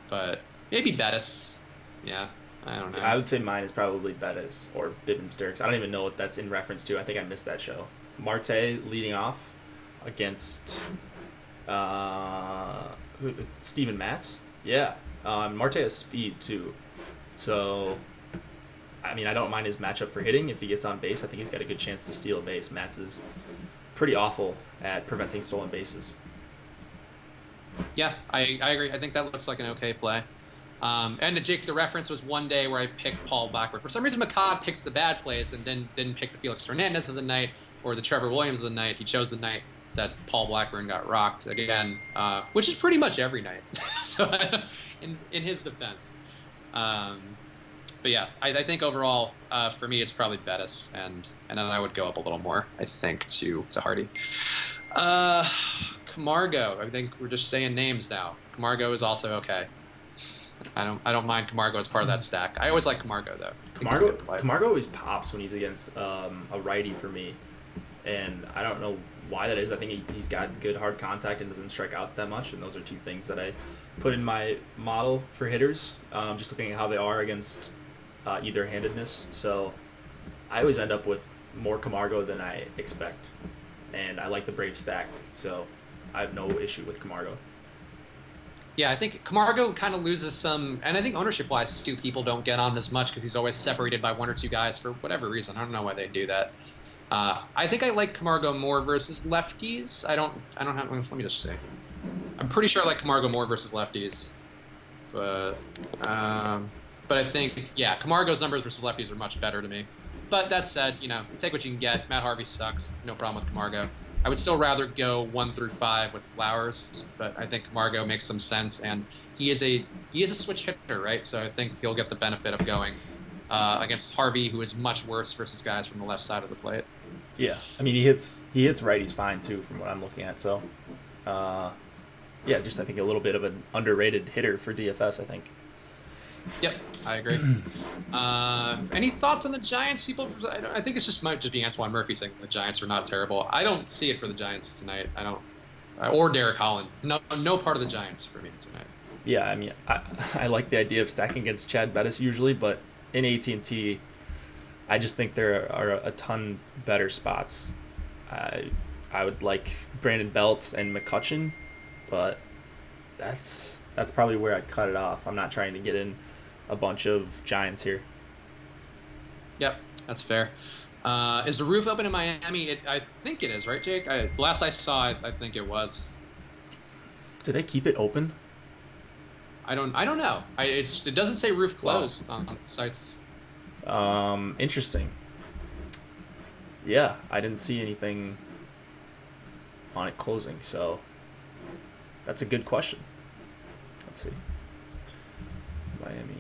Speaker 1: but maybe Bettis. Yeah, I don't know.
Speaker 2: I would say mine is probably Bettis or Bivens Dirks. I don't even know what that's in reference to. I think I missed that show. Marte leading off against Steven Matz. Yeah, Marte has speed too, so I mean I don't mind his matchup for hitting. If he gets on base, I think he's got a good chance to steal a base. Matz is pretty awful at preventing stolen bases.
Speaker 1: Yeah, I agree. I think that looks like an okay play. And Jake, the reference was one day where I picked Paul Blackburn. For some reason, McCall picks the bad plays and didn't pick the Felix Hernandez of the night or the Trevor Williams of the night. He chose the night that Paul Blackburn got rocked again, which is pretty much every night. So in his defense. But yeah, I think overall for me it's probably Bettis, and then I would go up a little more, I think, to Hardy. Camargo, I think we're just saying names now. Camargo is also okay. I don't mind Camargo as part of that stack. I always like Camargo though.
Speaker 2: Camargo always pops when he's against a righty for me, and I don't know why that is. I think he's got good hard contact and doesn't strike out that much, and those are two things that I put in my model for hitters. Just looking at how they are against either-handedness. So I always end up with more Camargo than I expect, and I like the Brave stack, so I have no issue with Camargo.
Speaker 1: Yeah, I think Camargo kind of loses some, and I think ownership-wise, too, people don't get on as much because he's always separated by one or two guys for whatever reason. I don't know why they do that. I think I like Camargo more versus lefties. I don't have. Let me just say. I'm pretty sure I like Camargo more versus lefties, but I think Camargo's numbers versus lefties are much better to me. But that said, take what you can get. Matt Harvey sucks. No problem with Camargo. I would still rather go 1 through 5 with Flowers, but I think Camargo makes some sense, and he is a switch hitter, right? So I think he'll get the benefit of going against Harvey, who is much worse versus guys from the left side of the plate.
Speaker 2: Yeah, I mean he hits righties fine too, from what I'm looking at. So, just I think a little bit of an underrated hitter for DFS, I think.
Speaker 1: Yep, I agree. Any thoughts on the Giants? People, I think it's just might just be Antoine Murphy saying the Giants are not terrible. I don't see it for the Giants tonight. I don't, or Derek Holland. No part of the Giants for me tonight.
Speaker 2: Yeah, I mean, I like the idea of stacking against Chad Bettis usually, but in AT&T, I just think there are a ton better spots. I would like Brandon Belt and McCutchen, but that's probably where I'd cut it off. I'm not trying to get in a bunch of Giants here.
Speaker 1: Yep, that's fair. Is the roof open in Miami? I think it is, right, Jake? Last I saw it, I think it was.
Speaker 2: Do they keep it open?
Speaker 1: I don't know. It doesn't say roof closed on sites.
Speaker 2: Interesting. Yeah, I didn't see anything on it closing, so that's a good question. Let's see. Miami.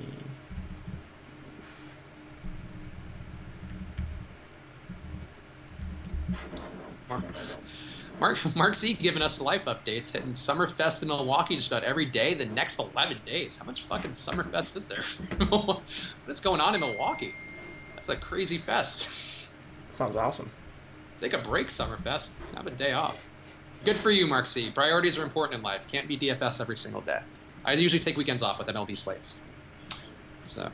Speaker 1: Mark Z giving us life updates, hitting Summerfest in Milwaukee just about every day the next 11 days. How much fucking Summerfest is there? What is going on in Milwaukee? That's a crazy fest.
Speaker 2: Sounds awesome.
Speaker 1: Take a break, Summerfest. Have a day off. Good for you, Mark Z. Priorities are important in life. Can't be DFS every single day. I usually take weekends off with MLB slates. So.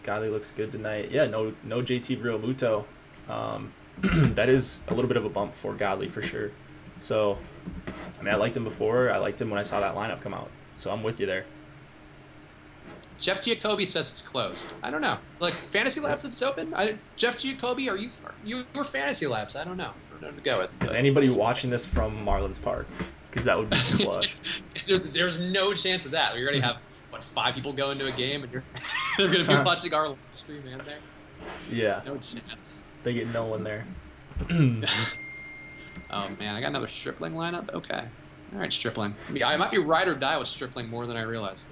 Speaker 2: Godley looks good tonight. Yeah, no JT Realmuto. That is a little bit of a bump for Godley for sure. So, I mean, I liked him before. I liked him when I saw that lineup come out. So I'm with you there.
Speaker 1: Jeff Giacobbe says it's closed. I don't know. Like Fantasy Labs, it's open. Jeff Giacobbe, are you your Fantasy Labs? I don't know. I don't know to go with.
Speaker 2: Is anybody watching this from Marlins Park? Because that would be clutch.
Speaker 1: There's no chance of that. We already have 5 people going to a game, and they're going to be watching our live stream, man. There.
Speaker 2: Yeah.
Speaker 1: No chance.
Speaker 2: They get no one there.
Speaker 1: Oh man, I got another Stripling lineup. Okay. All right, Stripling. I might be ride or die with Stripling more than I realize.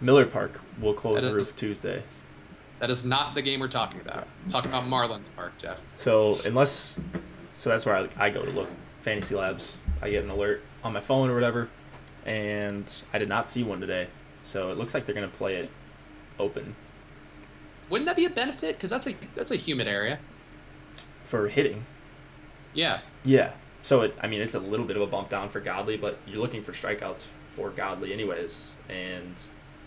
Speaker 2: Miller Park will close
Speaker 1: That
Speaker 2: the roof
Speaker 1: is-
Speaker 2: Tuesday.
Speaker 1: That is not the game we're talking about. We're talking about Marlins Park, Jeff.
Speaker 2: So that's where I go to look. Fantasy Labs. I get an alert on my phone or whatever, and I did not see one today. So it looks like they're gonna play it open
Speaker 1: Wouldn't that be a benefit? Because that's a humid area.
Speaker 2: for hitting.
Speaker 1: Yeah.
Speaker 2: Yeah. So it's a little bit of a bump down for Godley, but you're looking for strikeouts for Godley anyways, and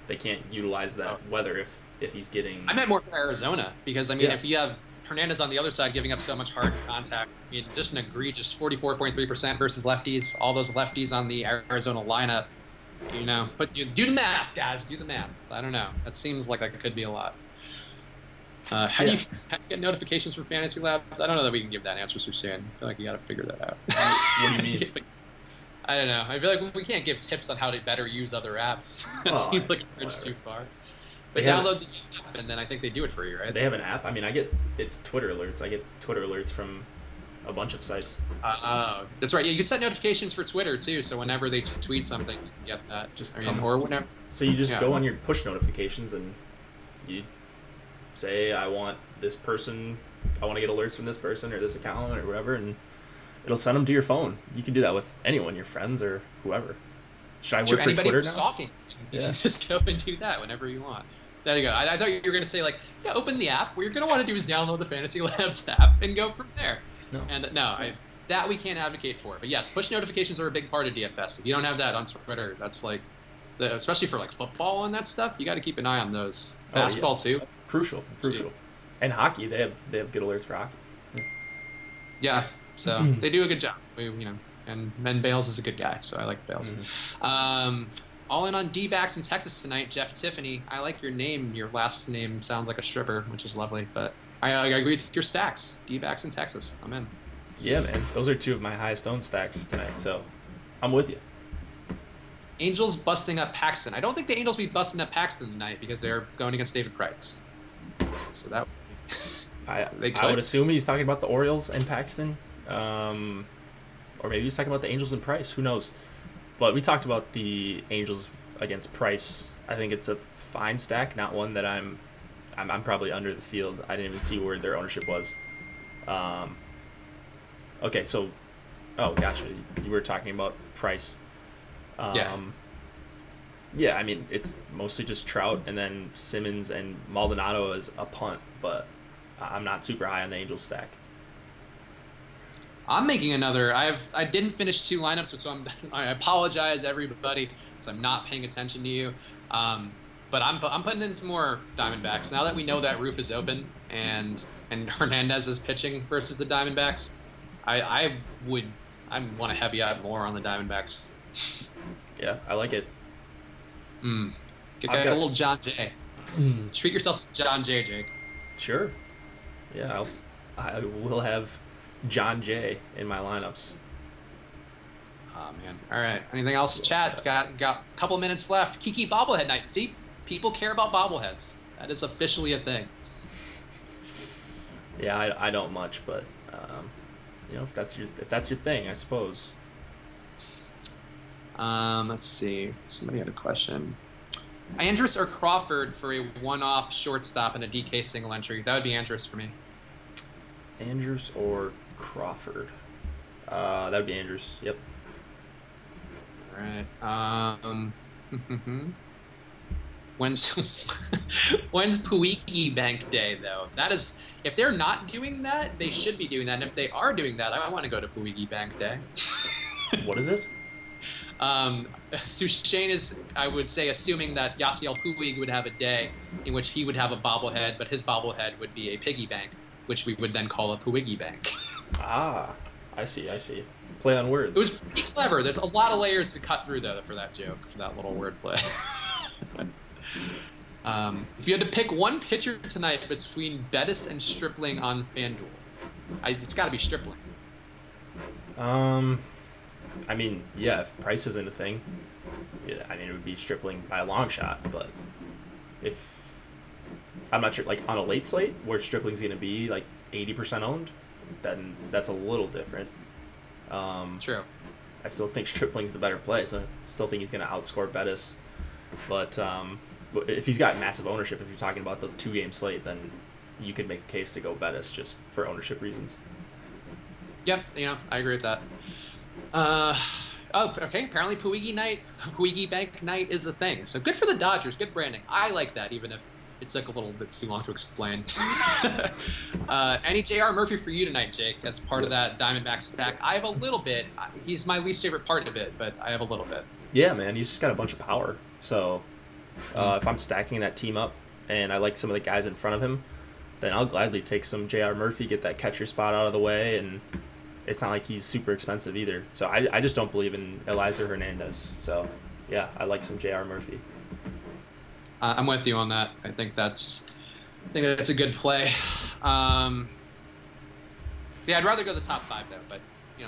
Speaker 2: they can't utilize that weather if he's getting.
Speaker 1: I meant more for Arizona because if you have Hernandez on the other side giving up so much hard contact, just an egregious 44.3% versus lefties. All those lefties on the Arizona lineup, But do the math, guys. Do the math. I don't know. That seems like it could be a lot. How do you get notifications from Fantasy Labs? I don't know that we can give that answer so soon. I feel like you got to figure that out.
Speaker 2: What do you mean?
Speaker 1: I don't know. I feel like we can't give tips on how to better use other apps. It seems like a bridge too far. But download the app, and then I think they do it for you, right?
Speaker 2: They have an app. It's Twitter alerts. I get Twitter alerts from a bunch of sites.
Speaker 1: That's right. Yeah, you can set notifications for Twitter too. So whenever they tweet something, you get that. Or whenever.
Speaker 2: So you just go on your push notifications and you say, I want this person. I want to get alerts from this person or this account or whatever, and it'll send them to your phone. You can do that with anyone, your friends or whoever. Should I work for Twitter now?
Speaker 1: Stalking. You can just go and do that whenever you want. There you go. I thought you were going to say, open the app. What you're going to want to do is download the Fantasy Labs app and go from there.
Speaker 2: No.
Speaker 1: And that we can't advocate for. But yes, push notifications are a big part of DFS. If you don't have that on Twitter, that's especially for football and that stuff, you got to keep an eye on those. Basketball too.
Speaker 2: Crucial. Jeez. And hockey, they have good alerts for hockey.
Speaker 1: Yeah, so they do a good job. And Ben Bales is a good guy, so I like Bales. All in on D-backs in Texas tonight, Jeff Tiffany. I like your name. Your last name sounds like a stripper, which is lovely. But I agree with your stacks. D-backs in Texas. I'm in.
Speaker 2: Yeah, man. Those are two of my highest owned stacks tonight, so I'm with you.
Speaker 1: Angels busting up Paxton. I don't think the Angels will be busting up Paxton tonight because they're going against David Price. So that
Speaker 2: I would assume he's talking about the Orioles and Paxton. Or maybe he's talking about the Angels and Price. Who knows? But we talked about the Angels against Price. I think it's a fine stack, not one that I'm probably under the field. I didn't even see where their ownership was. Okay, so gotcha. You were talking about Price. Yeah, it's mostly just Trout and then Simmons and Maldonado as a punt, but I'm not super high on the Angels stack.
Speaker 1: I'm making another. I didn't finish two lineups, so I apologize everybody, because I'm not paying attention to you. But I'm putting in some more Diamondbacks now that we know that roof is open and Hernandez is pitching versus the Diamondbacks. I want to heavy up more on the Diamondbacks.
Speaker 2: Yeah, I like it.
Speaker 1: Get a little John Jay. Treat yourself to John Jay, Jake.
Speaker 2: Sure. Yeah, I will have John Jay in my lineups.
Speaker 1: Oh man! All right. Anything else, chat? Got a couple minutes left. Kiki bobblehead night. See, people care about bobbleheads. That is officially a thing.
Speaker 2: Yeah, I don't much, but if that's your thing, I suppose.
Speaker 1: Let's see. Somebody had a question. Andrus or Crawford for a one-off shortstop and a DK single entry? That would be Andrus for me.
Speaker 2: Andrus or Crawford? That would be Andrus. Yep.
Speaker 1: All right. When's Puigi Bank Day though? That is, if they're not doing that, they should be doing that. And if they are doing that, I want to go to Puigi Bank Day.
Speaker 2: What is it?
Speaker 1: Shane is, I would say, assuming that Yasiel Puig would have a day in which he would have a bobblehead, but his bobblehead would be a piggy bank, which we would then call a Puigi Bank.
Speaker 2: Ah, I see. Play on words.
Speaker 1: It was pretty clever. There's a lot of layers to cut through, though, for that joke, for that little wordplay. If you had to pick one pitcher tonight between Bettis and Stripling on FanDuel, it's got to be Stripling.
Speaker 2: Yeah, if Price isn't a thing, it would be Stripling by a long shot. But if I'm not sure, on a late slate where Stripling's going to be 80% owned, then that's a little different.
Speaker 1: True.
Speaker 2: I still think Stripling's the better play, so I still think he's going to outscore Bettis. But if he's got massive ownership, if you're talking about the 2-game slate, then you could make a case to go Bettis just for ownership reasons.
Speaker 1: Yep, I agree with that. Okay. Apparently, Puigi Bank night is a thing. So good for the Dodgers. Good branding. I like that, even if it took a little bit too long to explain. Any J.R. Murphy for you tonight, Jake, as part of that Diamondback stack? I have a little bit. He's my least favorite part of it, but I have a little bit.
Speaker 2: Yeah, man. He's just got a bunch of power. So if I'm stacking that team up and I like some of the guys in front of him, then I'll gladly take some J.R. Murphy, get that catcher spot out of the way, and it's not like he's super expensive either. So I just don't believe in Eliza Hernandez. So, yeah, I like some J.R. Murphy.
Speaker 1: I'm with you on that. I think that's a good play. Yeah, I'd rather go the top 5 though, but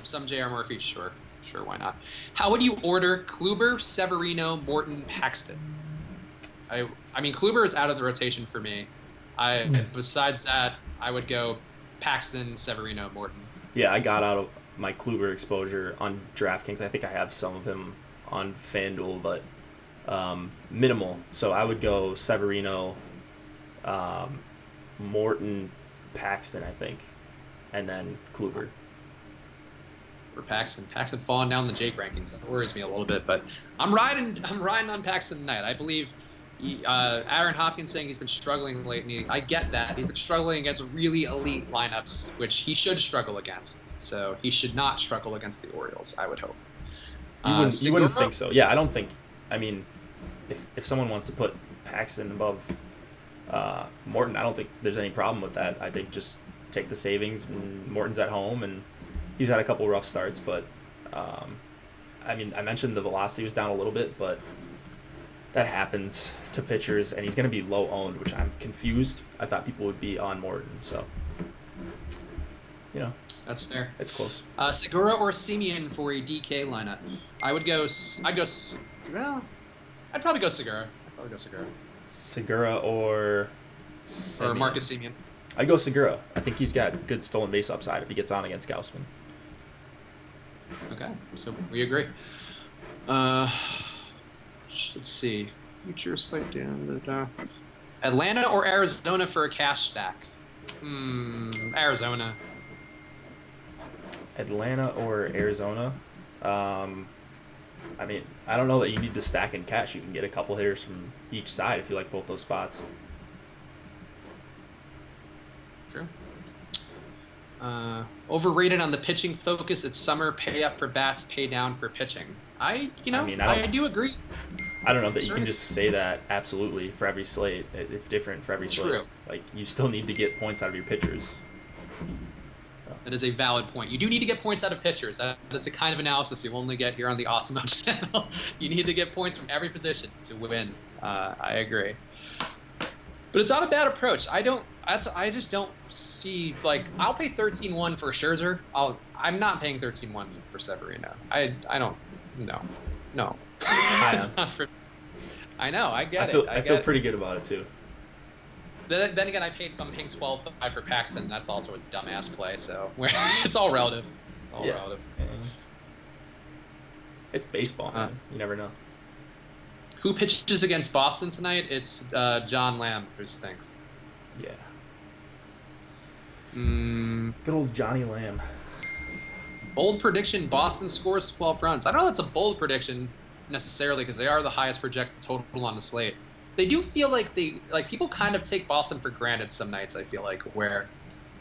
Speaker 1: some J.R. Murphy, sure, why not? How would you order Kluber, Severino, Morton, Paxton? I mean, Kluber is out of the rotation for me. Besides that, I would go Paxton, Severino, Morton.
Speaker 2: Yeah, I got out of my Kluber exposure on DraftKings. I think I have some of him on FanDuel, but minimal. So I would go Severino, Morton, Paxton, I think, and then Kluber.
Speaker 1: For Paxton falling down the Jake rankings, that worries me a little bit, but I'm riding on Paxton tonight. I believe Aaron Hopkins saying he's been struggling lately. I get that. He's been struggling against really elite lineups, which he should struggle against. So he should not struggle against the Orioles, I would hope.
Speaker 2: You wouldn't think so. Yeah, I don't think. I mean, if someone wants to put Paxton above Morton, I don't think there's any problem with that. I think just take the savings, and Morton's at home, and he's had a couple rough starts. But, I mean, I mentioned the velocity was down a little bit, but that happens to pitchers, and he's going to be low owned, which I'm confused. I thought people would be on Morton, so
Speaker 1: that's fair.
Speaker 2: It's close.
Speaker 1: Segura or Semien for a DK lineup? I'd probably go Segura.
Speaker 2: Segura or Semien.
Speaker 1: Or Marcus Semien.
Speaker 2: I'd go Segura. I think he's got good stolen base upside if he gets on against Gausman.
Speaker 1: Okay, so we agree. Let's see. Future slate down. Atlanta or Arizona for a cash stack? Arizona.
Speaker 2: Atlanta or Arizona? I mean, I don't know that you need to stack in cash. You can get a couple hitters from each side if you like both those spots.
Speaker 1: True. Overrated on the pitching focus. It's summer. Pay up for bats, pay down for pitching. I do agree.
Speaker 2: I don't know that you can just say that absolutely for every slate. It's different for every slate.
Speaker 1: True.
Speaker 2: Like, you still need to get points out of your pitchers.
Speaker 1: That is a valid point. You do need to get points out of pitchers. That is the kind of analysis you only get here on the Awesome channel. You need to get points from every position to win. I agree. But it's not a bad approach. I just don't see, like, I'll pay 13-1 for Scherzer. I'm not paying 13-1 for Severino. I don't. No.
Speaker 2: I am.
Speaker 1: I know. I get it.
Speaker 2: I feel pretty good about it too.
Speaker 1: Then again, I'm paying 12-5 for Paxton. That's also a dumbass play. So it's all relative. Relative.
Speaker 2: Yeah. It's baseball, man. You never know.
Speaker 1: Who pitches against Boston tonight? It's John Lamb, who stinks.
Speaker 2: Yeah. Good old Johnny Lamb.
Speaker 1: Bold prediction: Boston scores 12 runs. I don't know if that's a bold prediction necessarily because they are the highest projected total on the slate. They do feel like people kind of take Boston for granted some nights. I feel like where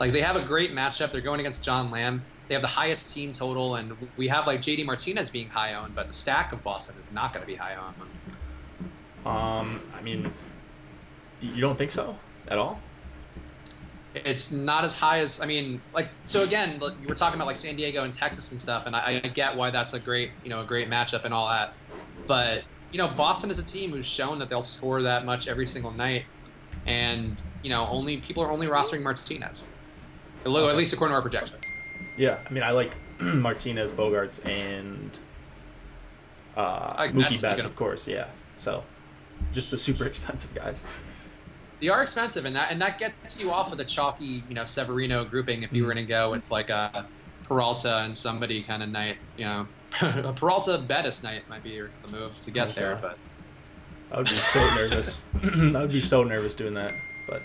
Speaker 1: they have a great matchup. They're going against John Lamb. They have the highest team total, and we have JD Martinez being high owned, but the stack of Boston is not going to be high owned.
Speaker 2: I mean, you don't think so at all?
Speaker 1: It's not as high as, so again, you were talking about San Diego and Texas and stuff, and I get why that's a great matchup and all that. But, Boston is a team who's shown that they'll score that much every single night. And, people are only rostering Martinez. At least according to our projections.
Speaker 2: Yeah, I like Martinez, Bogarts, and Mookie Betts, of course, yeah. So, just the super expensive guys.
Speaker 1: They are expensive, and that gets you off of the chalky, Severino grouping if you were going to go with a Peralta and somebody kind of night, a Peralta Bettis night might be the move to get there. But
Speaker 2: I would be so nervous. I would be so nervous doing that. But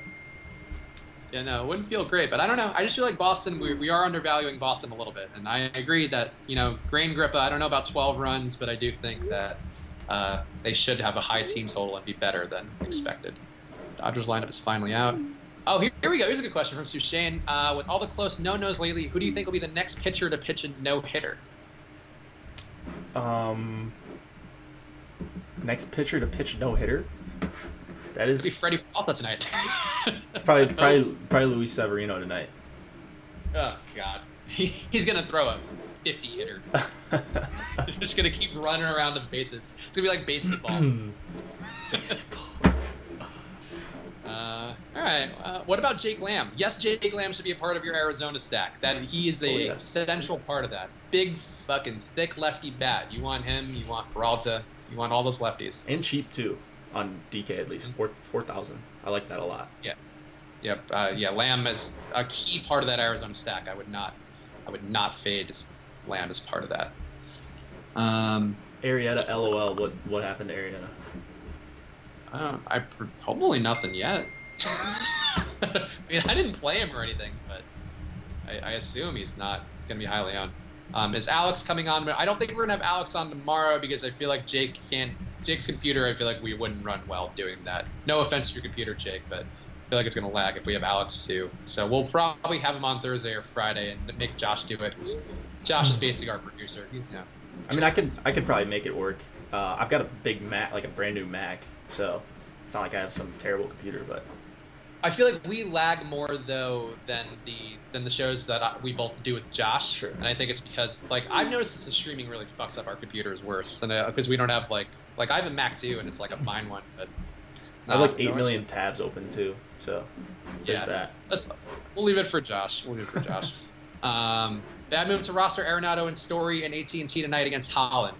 Speaker 1: yeah, no, it wouldn't feel great. But I don't know. I just feel like Boston, we are undervaluing Boston a little bit. And I agree that, Grain Grippa, I don't know about 12 runs, but I do think that they should have a high team total and be better than expected. Dodgers lineup is finally out. Oh, here we go. Here's a good question from Sushane. With all the close no-nos lately, who do you think will be the next pitcher to pitch a no-hitter?
Speaker 2: Next pitcher to pitch no-hitter? That is...
Speaker 1: It'll be Freddie Peralta tonight.
Speaker 2: It's probably Luis Severino tonight.
Speaker 1: Oh, God. He's going to throw a 50-hitter. Just going to keep running around the bases. It's going to be like basketball.
Speaker 2: Baseball.
Speaker 1: All right. What about Jake Lamb? Yes, Jake Lamb should be a part of your Arizona stack. That he is a central part of that. Big, fucking, thick lefty bat. You want him. You want Peralta. You want all those lefties.
Speaker 2: And cheap too, on DK at least 4,000. I like that a lot.
Speaker 1: Yeah. Yep. Yeah. Lamb is a key part of that Arizona stack. I would not fade Lamb as part of that.
Speaker 2: Arrieta, LOL. What happened to Arrieta?
Speaker 1: Hopefully nothing yet. I mean, I didn't play him or anything, but I assume he's not going to be highly owned. Is Alex coming on? I don't think we're going to have Alex on tomorrow because I feel like Jake's computer, I feel like we wouldn't run well doing that. No offense to your computer, Jake, but I feel like it's going to lag if we have Alex too. So we'll probably have him on Thursday or Friday and make Josh do it. Josh is basically our producer.
Speaker 2: I mean, I could probably make it work. I've got a big Mac, like a brand new Mac, so it's not like I have some terrible computer, but
Speaker 1: I feel like we lag more though than the shows that we both do with Josh.
Speaker 2: Sure.
Speaker 1: And I think it's because I've noticed that the streaming really fucks up our computers worse, and because we don't have like I have a Mac too, and it's like a fine one, but
Speaker 2: I have like 8 million tabs open too, so
Speaker 1: yeah,
Speaker 2: that.
Speaker 1: We'll leave it for Josh. Bad move to roster Arenado and Story and AT&T tonight against Holland.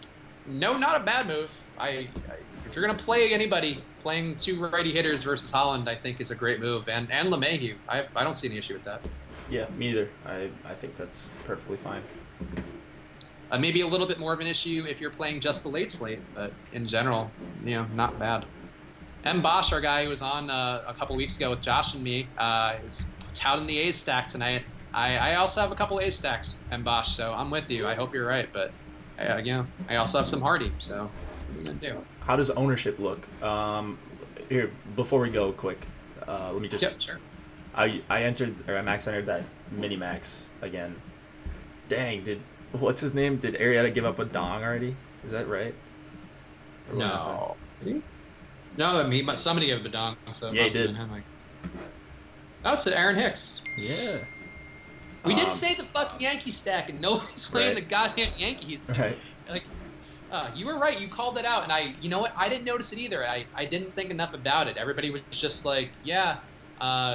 Speaker 1: No, not a bad move. If you're gonna play anybody, playing 2 righty hitters versus Holland, I think is a great move, and LeMahieu. I don't see any issue with that.
Speaker 2: Yeah, me either. I think that's perfectly fine.
Speaker 1: Maybe a little bit more of an issue if you're playing just the late slate, but in general, not bad. M. Bosch, our guy who was on a couple weeks ago with Josh and me, is touting the A's stack tonight. I also have a couple A's stacks, M. Bosch, so I'm with you. I hope you're right, but I also have some Hardy, so what are we gonna do?
Speaker 2: How does ownership look? Here, before we go, quick, let me just.
Speaker 1: Yep, sure.
Speaker 2: I max entered that mini max again. Dang, what's his name? Did Arrieta give up a dong already? Is that right?
Speaker 1: No. Did he? No, I mean somebody gave up a dong, so
Speaker 2: yeah,
Speaker 1: must
Speaker 2: he
Speaker 1: have
Speaker 2: did.
Speaker 1: been him. Oh, it's Aaron Hicks.
Speaker 2: Yeah.
Speaker 1: We did say the fucking Yankee stack, and nobody's playing the goddamn Yankees.
Speaker 2: Right.
Speaker 1: You were right. You called it out, and you know what? I didn't notice it either. I didn't think enough about it. Everybody was just like, yeah,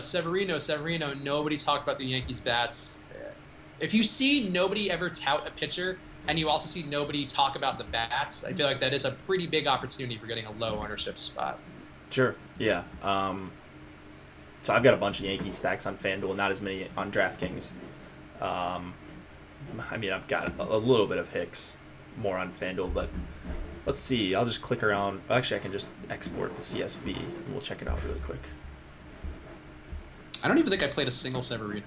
Speaker 1: Severino. Nobody talked about the Yankees bats. If you see nobody ever tout a pitcher, and you also see nobody talk about the bats, I feel like that is a pretty big opportunity for getting a low ownership spot.
Speaker 2: Sure. Yeah. So I've got a bunch of Yankee stacks on FanDuel, not as many on DraftKings. I mean, I've got a little bit of Hicks, more on FanDuel, but let's see. I'll just click around. Actually, I can just export the CSV, and we'll check it out really quick.
Speaker 1: I don't even think I played a single Severino.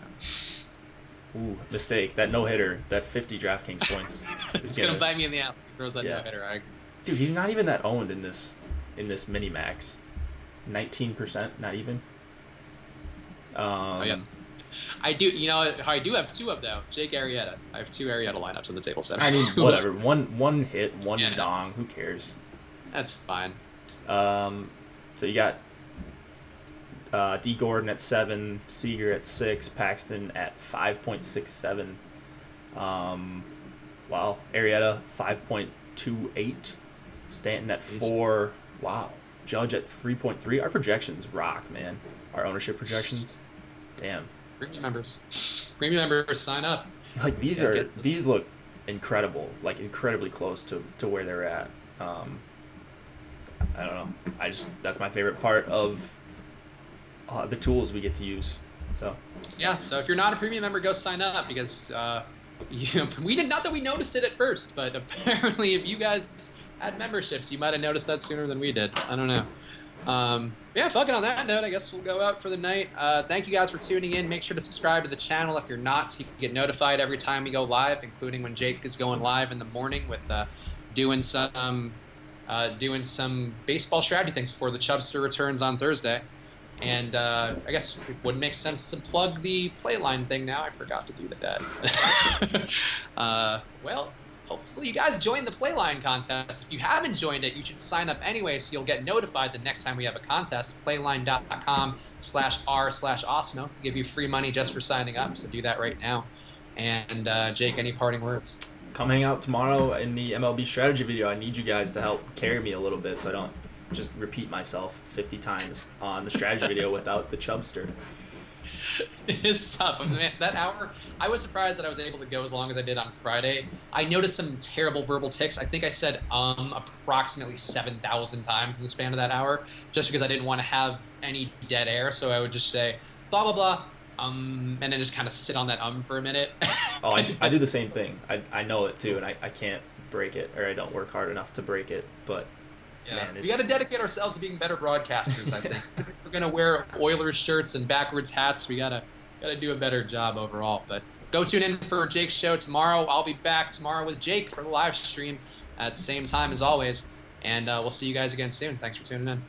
Speaker 2: Ooh, mistake. That no-hitter, that 50 DraftKings points.
Speaker 1: It's going to bite me in the ass if he throws that no-hitter.
Speaker 2: Dude, he's not even that owned in this mini-max. 19%, not even.
Speaker 1: Oh, yes. I do. I do have 2 of them. Jake Arrieta. I have 2 Arrieta lineups on the table center.
Speaker 2: I mean, whatever. One hit, one dong. Who cares?
Speaker 1: That's fine.
Speaker 2: So you got D. Gordon at 7, Seager at 6, Paxton at 5.67. Wow. Arrieta 5.28, Stanton at 4. Wow. Judge at 3.3. Our projections rock, man. Our ownership projections. Damn.
Speaker 1: Premium members, sign up.
Speaker 2: Like these look incredible, like incredibly close to where they're at. I don't know. That's my favorite part of the tools we get to use. So
Speaker 1: yeah. So if you're not a premium member, go sign up because we did not that we noticed it at first, but apparently if you guys add memberships. You might have noticed that sooner than we did. I don't know. Yeah, fucking on that note, I guess we'll go out for the night. Thank you guys for tuning in. Make sure to subscribe to the channel if you're not, so you can get notified every time we go live, including when Jake is going live in the morning with doing some baseball strategy things before the Chubster returns on Thursday. And I guess it would make sense to plug the Playline thing now. I forgot to do that. Well, hopefully you guys joined the Playline contest. If you haven't joined it, you should sign up anyway so you'll get notified the next time we have a contest. Playline.com/r/Osmo to give you free money just for signing up. So do that right now. And Jake, any parting words?
Speaker 2: Come hang out tomorrow in the MLB strategy video. I need you guys to help carry me a little bit so I don't just repeat myself 50 times on the strategy video without the Chubster.
Speaker 1: It is tough. I mean, that hour, I was surprised that I was able to go as long as I did on Friday. I noticed some terrible verbal tics. I think I said approximately 7,000 times in the span of that hour, just because I didn't want to have any dead air. So I would just say blah blah blah, and then just kind of sit on that for a minute.
Speaker 2: Oh, I do the same thing. I know it too, and I can't break it, or I don't work hard enough to break it. But
Speaker 1: yeah,
Speaker 2: man,
Speaker 1: we got to dedicate ourselves to being better broadcasters. I think we're gonna wear Oilers shirts and backwards hats. We gotta do a better job overall. But go tune in for Jake's show tomorrow. I'll be back tomorrow with Jake for the live stream at the same time as always. And we'll see you guys again soon. Thanks for tuning in.